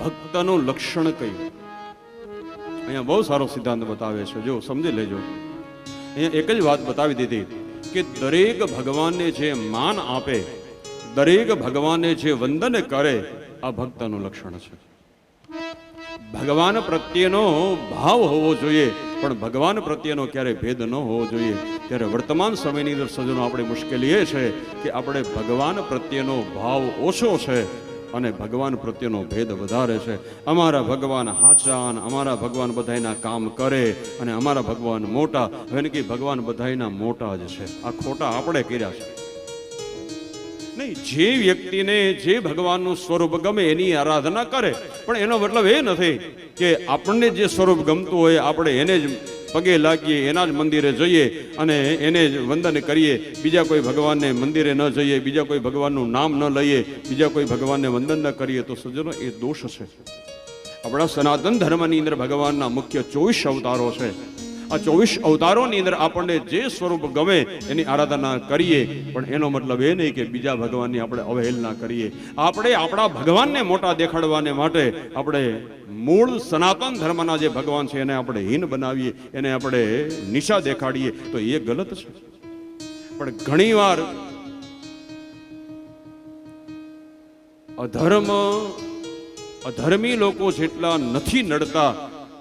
ભક્તનું લક્ષણ કયું, અહીંયા બહુ સારો સિદ્ધાંત બતાવે છે. જો સમજી લેજો, અહીંયા એક જ વાત બતાવી દીધી કે દરેક ભગવાનને જે માન આપે, દરેક ભગવાનને જે વંદન કરે, આ ભક્તનું લક્ષણ છે. ભગવાન પ્રત્યેનો ભાવ હોવો જોઈએ, પણ ભગવાન પ્રત્યેનો ક્યારેય ભેદ ન હોવો જોઈએ. ત્યારે વર્તમાન સમયની અંદર સજ્જનો આપણી મુશ્કેલી એ છે કે આપણે ભગવાન પ્રત્યેનો ભાવ ઓછો છે અને ભગવાન પ્રત્યેનો ભેદ વધારે છે. અમારા ભગવાન હાચા, અમારા ભગવાન બધાયના કામ કરે અને અમારા ભગવાન મોટા. હવે કે ભગવાન બધાયના મોટા જ છે, આ ખોટા આપણે કર્યા છે. નહીં, જે વ્યક્તિને જે ભગવાનનું સ્વરૂપ ગમે એની આરાધના કરે, પણ એનો મતલબ એ નથી કે આપણને જે સ્વરૂપ ગમતું હોય આપણે એને જ પગે લાગીએ, એના જ મંદિરે જઈએ અને એને જ વંદન કરીએ. બીજા કોઈ ભગવાનને મંદિરે ન જઈએ, બીજા કોઈ ભગવાનનું નામ ન લઈએ, બીજા કોઈ ભગવાનને વંદન ન કરીએ, તો સજ્જનો એ દોષ છે. આપણા સનાતન ધર્મની અંદર ભગવાનના મુખ્ય 24 અવતારો છે. આ 24 અવતારોની અંદર આપણને જે સ્વરૂપ ગમે એની આરાધના કરીએ, પણ એનો મતલબ એ નહીં કે બીજા ભગવાનની આપણે અવહેલના કરીએ. આપણે આપણા ભગવાનને મોટા દેખાડવાને માટે આપણે મૂળ સનાતન ધર્મના જે ભગવાન છે એને આપણે હીન બનાવીએ, એને આપણે નીચા દેખાડીએ, તો એ ગલત છે. પણ ઘણીવાર અધર્મી લોકો જેટલા નથી નડતા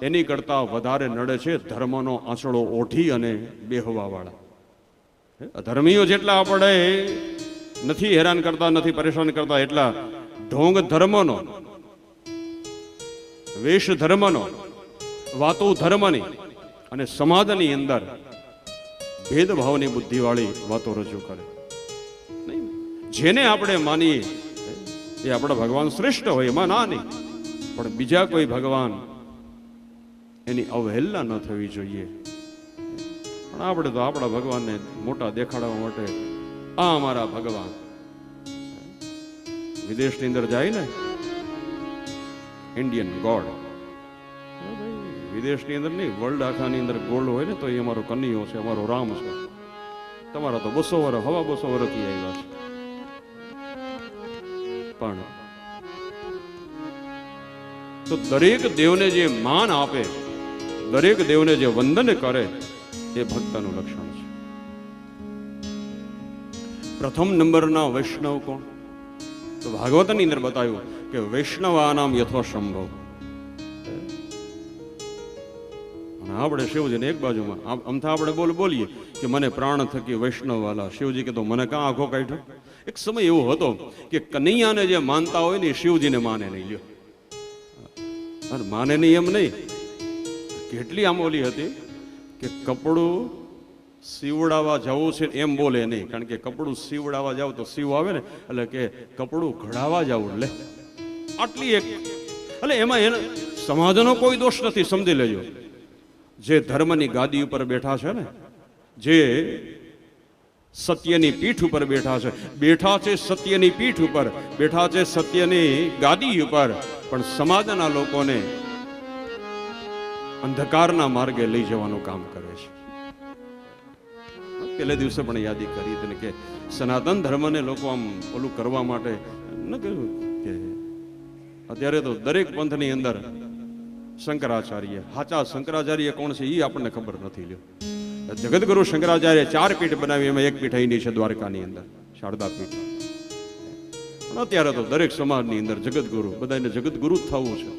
એની કરતા વધારે નડે છે ધર્મનો આંચળો ઓઢી અને બેહવા વાળા. અધર્મીઓ જેટલા આપણે નથી હેરાન કરતા, નથી પરેશાન કરતા, એટલા ઢોંગ ધર્મનો, વેશ ધર્મનો, વાતો ધર્મની અને સમાજની અંદર ભેદભાવની બુદ્ધિવાળી વાતો રજૂ કરે. નહીં, જેને આપણે માનીએ એ આપણા ભગવાન શ્રેષ્ઠ હોય, એમાં ના નહીં, પણ બીજા કોઈ ભગવાન એની અવહેલના ન થવી જોઈએ. પણ આપણે તો આપણા ભગવાનને મોટા દેખાડવા માટે આ અમારા ભગવાન. વિદેશની અંદર જાય ને ઇન્ડિયન ગોડ, વિદેશની અંદર નહીં, વર્લ્ડ આખાની અંદર ગોલ્ડ હોય ને તો એ અમારો કનૈયો છે, અમારો રામ છે. તમારા તો 200 વર્ષ, 250 વર્ષથી આવ્યા છે. પણ તો દરેક દેવને જે માન આપે, દરેક દેવને જે વંદન કરે, એ ભક્તનું લક્ષણ છે. પ્રથમ નંબરના વૈષ્ણવ કોણ? તો ભાગવતની અંદર બતાવ્યું કે વૈષ્ણવાનામ યથોશંભવ. અને આપણે શિવજીને એક બાજુમાં અમથા આપણે બોલીએ કે મને પ્રાણ થકી વૈષ્ણવ વાલા. શિવજી કે તો મને કાં આંખો કાઢ્યો? એક સમય એવો હતો કે કનૈયાને જે માનતા હોય ને શિવજીને માને નહીં. લ્યો, અને માને નહીં એમ નહીં, કેટલી આમ ઓલી હતી કે કપડું સીવડાવવા જવું છે એમ બોલે નહીં, કારણ કે કપડું સીવડાવવા જાવ તો સીવ આવે ને, એટલે કે કપડું ઘડાવા જવું. લે, આટલી એક, એટલે એમાં એને સમાજનો કોઈ દોષ નથી, સમજી લેજો. જે ધર્મની ગાદી ઉપર બેઠા છે ને, જે સત્યની પીઠ ઉપર બેઠા છે સત્યની પીઠ ઉપર બેઠા છે, સત્યની ગાદી ઉપર, પણ સમાજના લોકોને અંધકારના માર્ગે લઈ જવાનું કામ કરે છે. પહેલે દિવસે પણ યાદી કરી હતી કે સનાતન ધર્મને લોકો આમ ઓલું કરવા માટે ન કહ્યું કે અત્યારે તો દરેક પંથની અંદર શંકરાચાર્ય, સાચા શંકરાચાર્ય કોણ છે એ આપણને ખબર નથી. લ્યો, જગતગુરુ શંકરાચાર્ય 4 પીઠ બનાવી, એમાં એક પીઠ અહીંની છે દ્વારકાની અંદર, શારદા પીઠ. પણ અત્યારે તો દરેક સમાજની અંદર જગતગુરુ, બધાને જગતગુરુ જ થવું છે.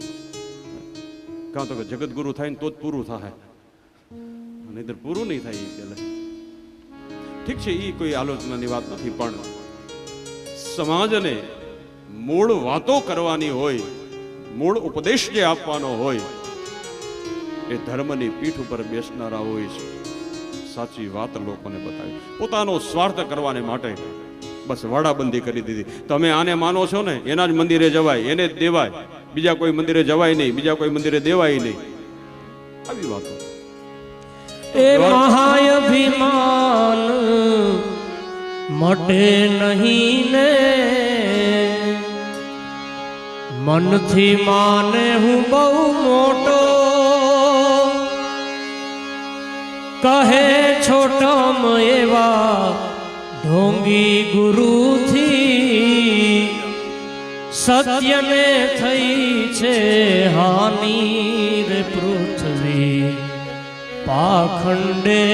કાં તો કે જગતગુરુ થાય ને તો જ પૂરું થાય, નહીંતર પૂરું નહીં થાય. પેલે ઠીક છે, એ કોઈ આલોચનાની વાત નથી, પણ સમાજને મૂળ વાતો કરવાની હોય, મૂળ ઉપદેશ જે આપવાનો હોય, એ ધર્મની પીઠ ઉપર બેસનારા હોય છે. સાચી વાત લોકોને બતાવી, પોતાનો સ્વાર્થ કરવાને માટે બસ વાડાબંધી કરી દીધી. તમે આને માનો છો ને, એના જ મંદિરે જવાય, એને જ દેવાય, બીજા કોઈ મંદિરે જવાય નહીં, બીજા કોઈ મંદિરે દેવાય નહીં, આવી વાતો. એ મહાઅભિમાન મટે નહીં ને, મનથી માને હું બહુ મોટો, કહે છોટમ એવા ઢોંગી ગુરુથી, સત્યને થઈ છે હાનિ રે પૃથ્વી, પાખંડે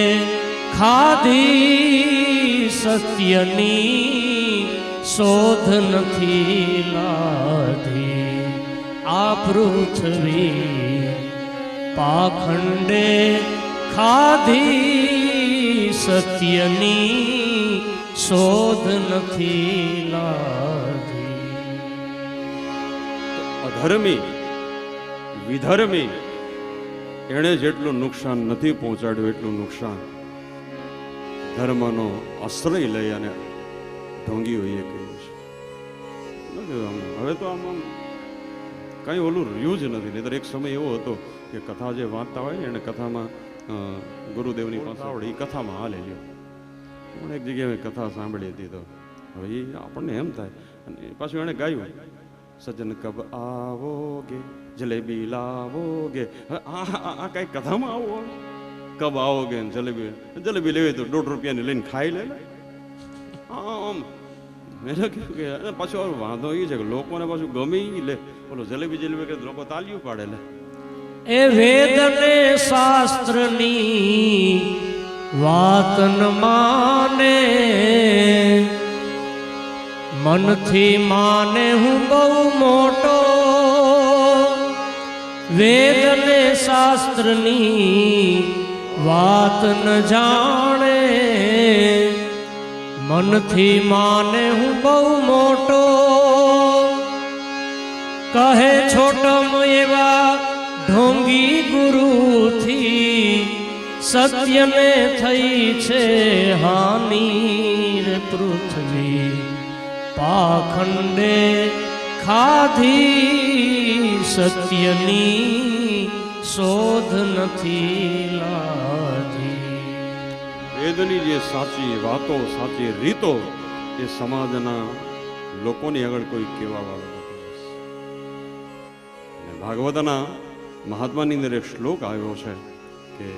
ખાધી સત્યની શોધ નથી લાધી. આ પૃથ્વી પાખંડે ખાધી સત્યની શોધ નથી લાધી. અધર્મી વિધર્મી એણે જેટલું નુકસાન નથી પહોંચાડ્યું એટલું નુકસાન ધર્મનો આશ્રય લઈ અને ઢોંગીઓએ કર્યું છે. હવે તો આમ કઈ ઓલું રહ્યું જ નથી. નહીંતર એક સમય એવો હતો કે કથા જે વાંચતા હોય ને એને કથામાં ગુરુદેવની પાસે આવડે એ કથામાં હાલે લ્યો. પણ એક જગ્યાએ કથા સાંભળી હતી તો હવે એ આપણને એમ થાય. અને પાછું એણે ગાયું, સજ્જન કબ આવોગે જલેબી લાવોગે. આ કઈ કથામાં આવો, કબ આવોગે જલેબી લેવી તો 1.5 રૂપિયાની લઈને ખાઈ લે. આમ મેં કહ્યું કે પાછું વાંધો એ છે કે લોકોને પાછું ગમે લે, બોલો જલેબી કે લોકો તાલીઓ પાડે લે. એ વેદ ને શાસ્ત્રની વાત ન માને, મનથી માને હું બહુ મોટો, વેદ ને શાસ્ત્રની વાત ન જાણે, મનથી માને હું બહુ મોટો, કહે છોટમ એવા ઢોંગી ગુરુથી, સત્યને થઈ છે હાનિ રે પૃથ્વી, પાખંડે ખાધી સત્યની શોધ નથી લાધી. વેદની જે સાચી વાતો સાચી રીતો એ સમાજના લોકોની આગળ કોઈ કહેવા વાળો નથી. ભાગવતના મહાત્માની અંદર એક શ્લોક આવ્યો છે કે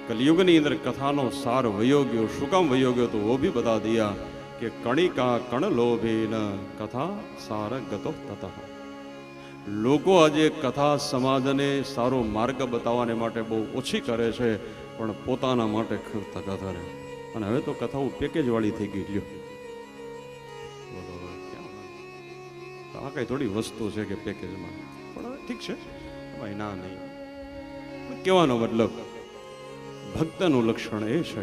કલયુગની અંદર કથાનો સાર વયો ગયો. શું કામ વયો ગયો? તો વો ભી બતા દિયા કે કણિકા કણ લોભેન કથા સાર ગતો તતઃ. લોકો આજે કથા સમાજને સારો માર્ગ બતાવવાને માટે બહુ ઓછી કરે છે, પણ પોતાના માટે કરતા કરે. અને હવે તો કથાઓ પેકેજ વાળી થઈ ગઈ. લ્યો આ કઈ થોડી વસ્તુ છે કે પેકેજમાં, પણ ઠીક છે ભાઈ, ના નહીં. કહેવાનો મતલબ ભક્તનું લક્ષણ એ છે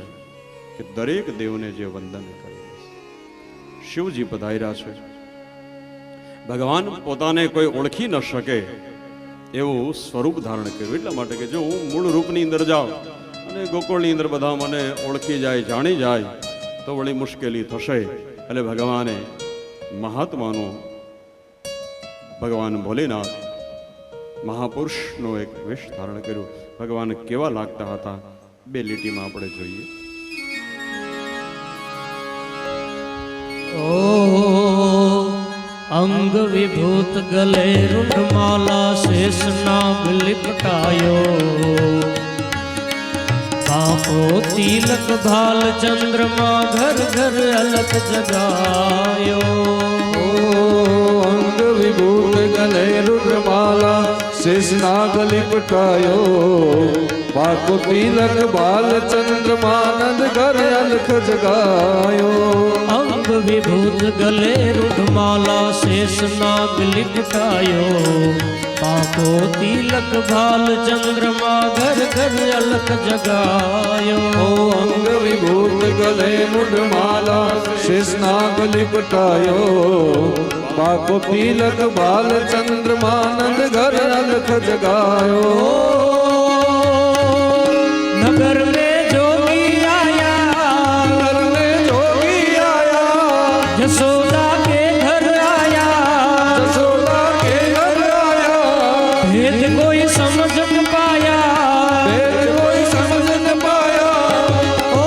કે દરેક દેવને જે વંદન કરે. શિવજી પધાર્યા છે, ભગવાન પોતાને કોઈ ઓળખી ન શકે એવું સ્વરૂપ ધારણ કર્યું. એટલા માટે કે જો હું મૂળ રૂપની અંદર જાઉં અને ગોકુળની અંદર બધા મને ઓળખી જાય, જાણી જાય તો વળી મુશ્કેલી થશે. એટલે ભગવાને મહાત્માનું, ભગવાન ભોલેનાથ મહાપુરુષનો એક વેશ ધારણ કર્યું. ભગવાન કેવા લાગતા હતા 2 લીટીમાં આપણે જોઈએ. ઓ અંગ વિભૂત ગલે રૂંઢમાલા, શેષ નાગ લિપટાયો, બાપો તિલક ભાલ ચંદ્રમાં, ઘર ઘર અલક જગાયો. અંગ વિભૂત ગલે રૂદ્રમાલા, शेषनाग लिपटायो पाको तिलक बाल चंद्रमानंद घर अलख जगायो अंग विभूत गले रुद्रमाला शेष नाग लिपटायो पाको तिलक भाल चंद्रमा घर घर अलख जगायो ओ अंग विभूत गले मुंडमाला शेषनाग लिपटायो पाको तिलक बाल चंद्रमानंद घर अलख जगायो नगर में जोगी आया घर में जोगी आया यशोदा के घर आया यशोदा के घर आया भेद कोई समझ न पाया भेद कोई समझ न पाया ओ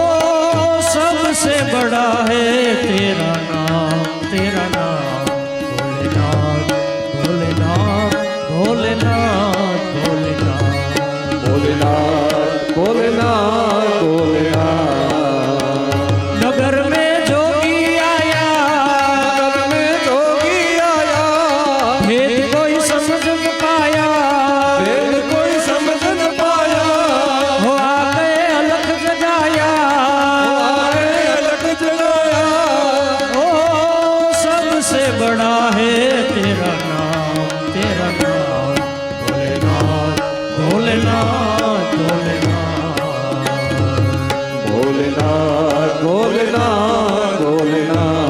सबसे बड़ा है तेरा नाम भोलेनाथ भोलेनाथ भोलेनाथ भोलेनाथ भोलेनाथ भोलेनाथ भोलेनाथ नगर में जोगी आया नगर में जोगी आया भेद कोई समझ न पाया भेद कोई समझ न पाया हो आ गए अलख जगाया आए अलग जगाया ओ सबसे बड़ा है तेरा नाम भोलेनाथ भोलेनाथ भोलेनाथ भोलेनाथ भोलेनाथ भोलेनाथ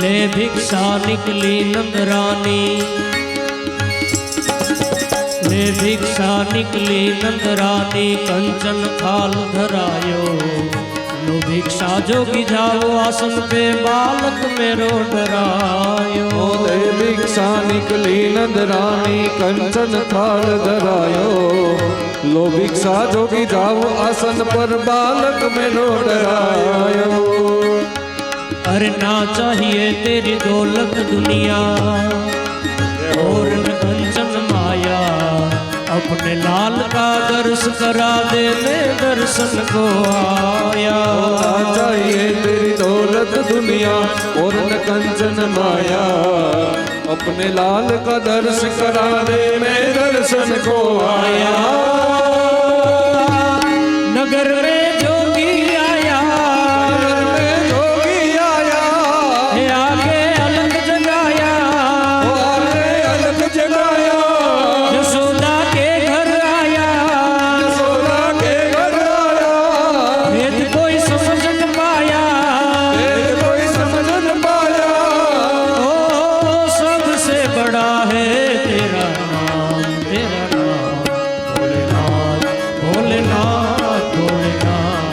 ले भिक्षा निकली नंदरानी ले भिक्षा निकली नंदरानी कंचन थाल धरायो लो भिक्षा जोगी जाओ आसन पे बालक मेरो डरायो ओले भिक्षा निकली नंदरानी कंचन थाल धरायो लो भिक्षा जोगी जाओ आसन पर बालक में नो डरायो अरे ना चाहिए तेरी दौलत दुनिया और न कंचन माया अपने लाल का दर्श करा दे मैं दर्शन को आया चाहिए तेरी दौलत दुनिया और न कंचन माया अपने लाल का दर्श करा दे मैं दर्शन को आया नगर में जोगी आया नगर में जोगी आया हे आगे अलग जगाया वो आगे अलग जगाया यशोदा के घर आया यशोदा के घर आया भेद कोई समझ न पाया भेद कोई समझ न पाया ओ सबसे बड़ा है तेरा नाम भोलेनाथ भोलेनाथ भोलेनाथ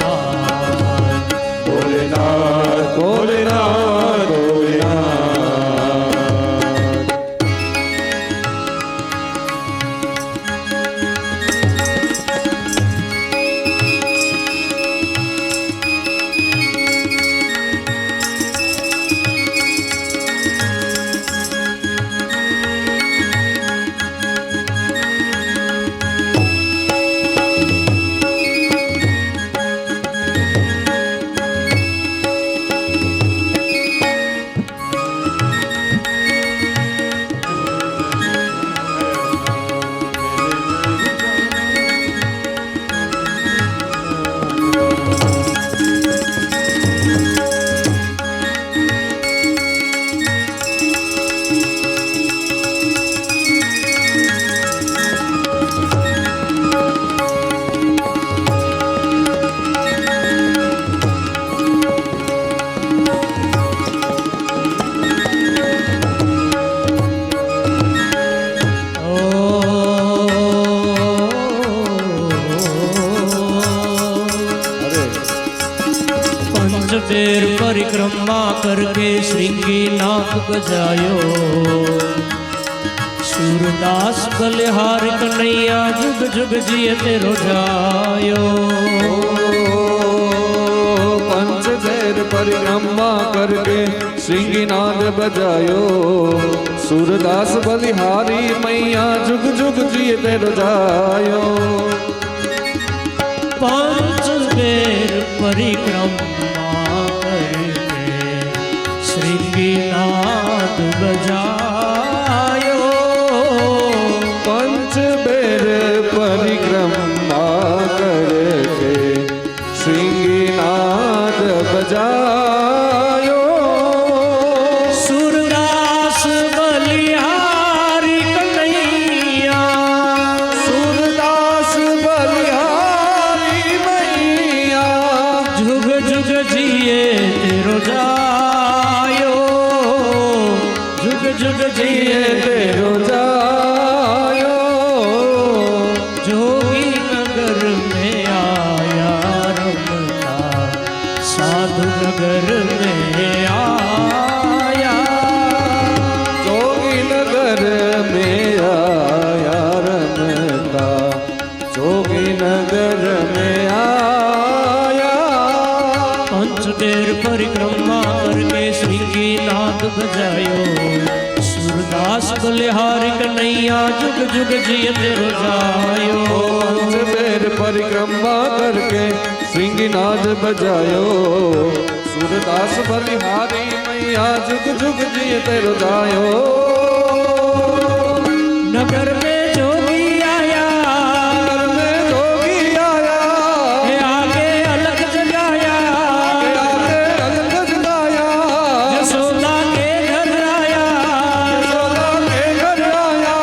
पंचबेर परिक्रमा करके श्रृंगीनाथ बजायो सूरदास बलिहार कन्हैया जुग जुग जिए तेरो जायो पंचबेर परिक्रमा करके श्रृंगीनाथ बजायो सूरदास बलिहारी मैया जुग जुग जिए तेरो जायो पंचबेर परिक्रमा करके श्रृंगीनाथ बजायो पंचबेर परिक्रमा करके श्रृंगीनाथ बजायो सूरदास बलिहारी कन्हैया सूरदास बलिहारी मैया जुग जुग जिए तेरो जायो जुग जुग जिए तेरो जायो जोगी नगर में आया रमता साधु नगर में आया जोगी नगर में आया रमता जोगी नगर में आया पंचबेर परिक्रमा करके श्रृंगीनाथ बजायो सूरदास बलिहारी कन्हैया जुग जुग जिए तेरो जायो पंचबेर परिक्रमा करके श्रृंगीनाथ बजायो सूरदास बलिहारी मैया जुग जुग जिए तेरो जायो नगर में जोगी आया नगर में जोगी आया हे आगे अलग जगाया आगे अलग जगाया यशोदा के घर आया यशोदा के घर आया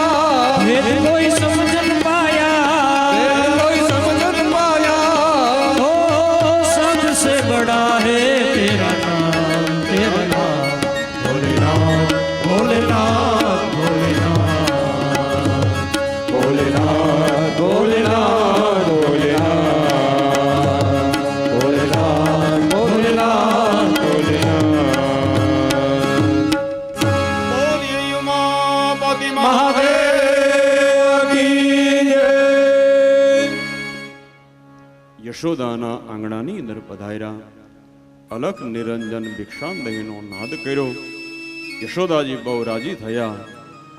वेद कोई समझ न पाया वेद कोई समझ न पाया ओ सब से बड़ा है तेरा नाम भोलेनाथ भोलेनाथ भोलेनाथ भोलेनाथ भोलेनाथ भोलेनाथ भोलेनाथ બોલીએ ઉમાપતિ महादेव की जय। યશોદાના આંગણાની અંદર પધાર્યા અલખ નિરંજન ભિક્ષાંદેહીનો નાદ કર્યો યશોદાજી બહુ રાજી થયા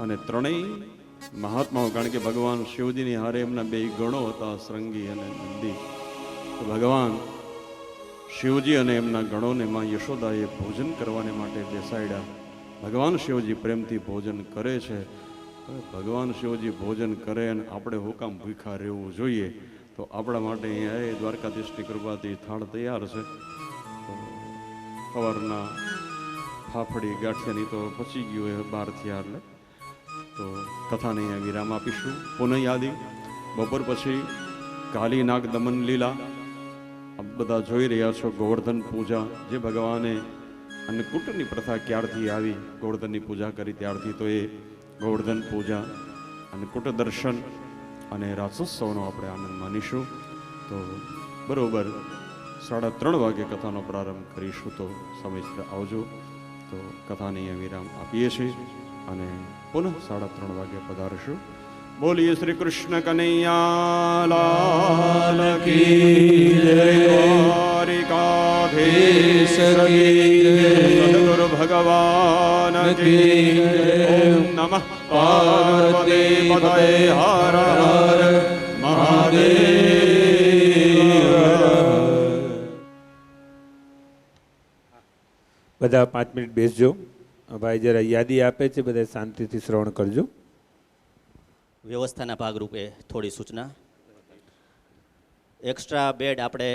અને ત્રણેય મહાત્માઓ કારણ કે ભગવાન શિવજીની હારે એમના બે ગણો હતા શ્રંગી અને નંદી તો ભગવાન શિવજી અને એમના ગણોને માં યશોદાએ ભોજન કરવાને માટે બેસાડ્યા ભગવાન શિવજી પ્રેમથી ભોજન કરે છે હવે ભગવાન શિવજી ભોજન કરે અને આપણે હુકામ ભૂખા રહેવું જોઈએ તો આપણા માટે અહીંયા એ દ્વારકાધીશની કૃપાથી થાળ તૈયાર છે તો સવારના ફાફડી ગાંઠિયાની તો પચી ગયું એ 12 થયા એટલે તો કથાને અહીંયા વિરામ આપીશું પુનઃ યાદી બપોર પછી કાલી નાગ દમન લીલા આપ બધા જોઈ રહ્યા છો ગોવર્ધન પૂજા જે ભગવાને અન્નકૂટની પ્રથા ક્યારથી આવી ગોવર્ધનની પૂજા કરી ત્યારથી તો એ ગોવર્ધન પૂજા અન્નકૂટ દર્શન અને રાસોત્સવનો આપણે આનંદ માનીશું તો બરોબર 3:30 વાગે કથાનો પ્રારંભ કરીશું તો સમયસર આવજો તો કથાને અહીંયા વિરામ આપીએ છીએ અને પુનઃ 3:30 વાગે પધારશું બોલીએ શ્રી કૃષ્ણ કનૈયા લાલ કી જય દ્વારિકાધીશ કી જય સદગુરુ ભગવાન કી જય ઓમ નમઃ પાર્વતી પતય હર હર મહાદેવ બધા 5 મિનિટ બેસજો ભાઈ જરા યાદી આપે છે બધા શાંતિથી શ્રવણ કરજો વ્યવસ્થાના ભાગરૂપે થોડી સૂચના એક્સ્ટ્રા બેડ આપણે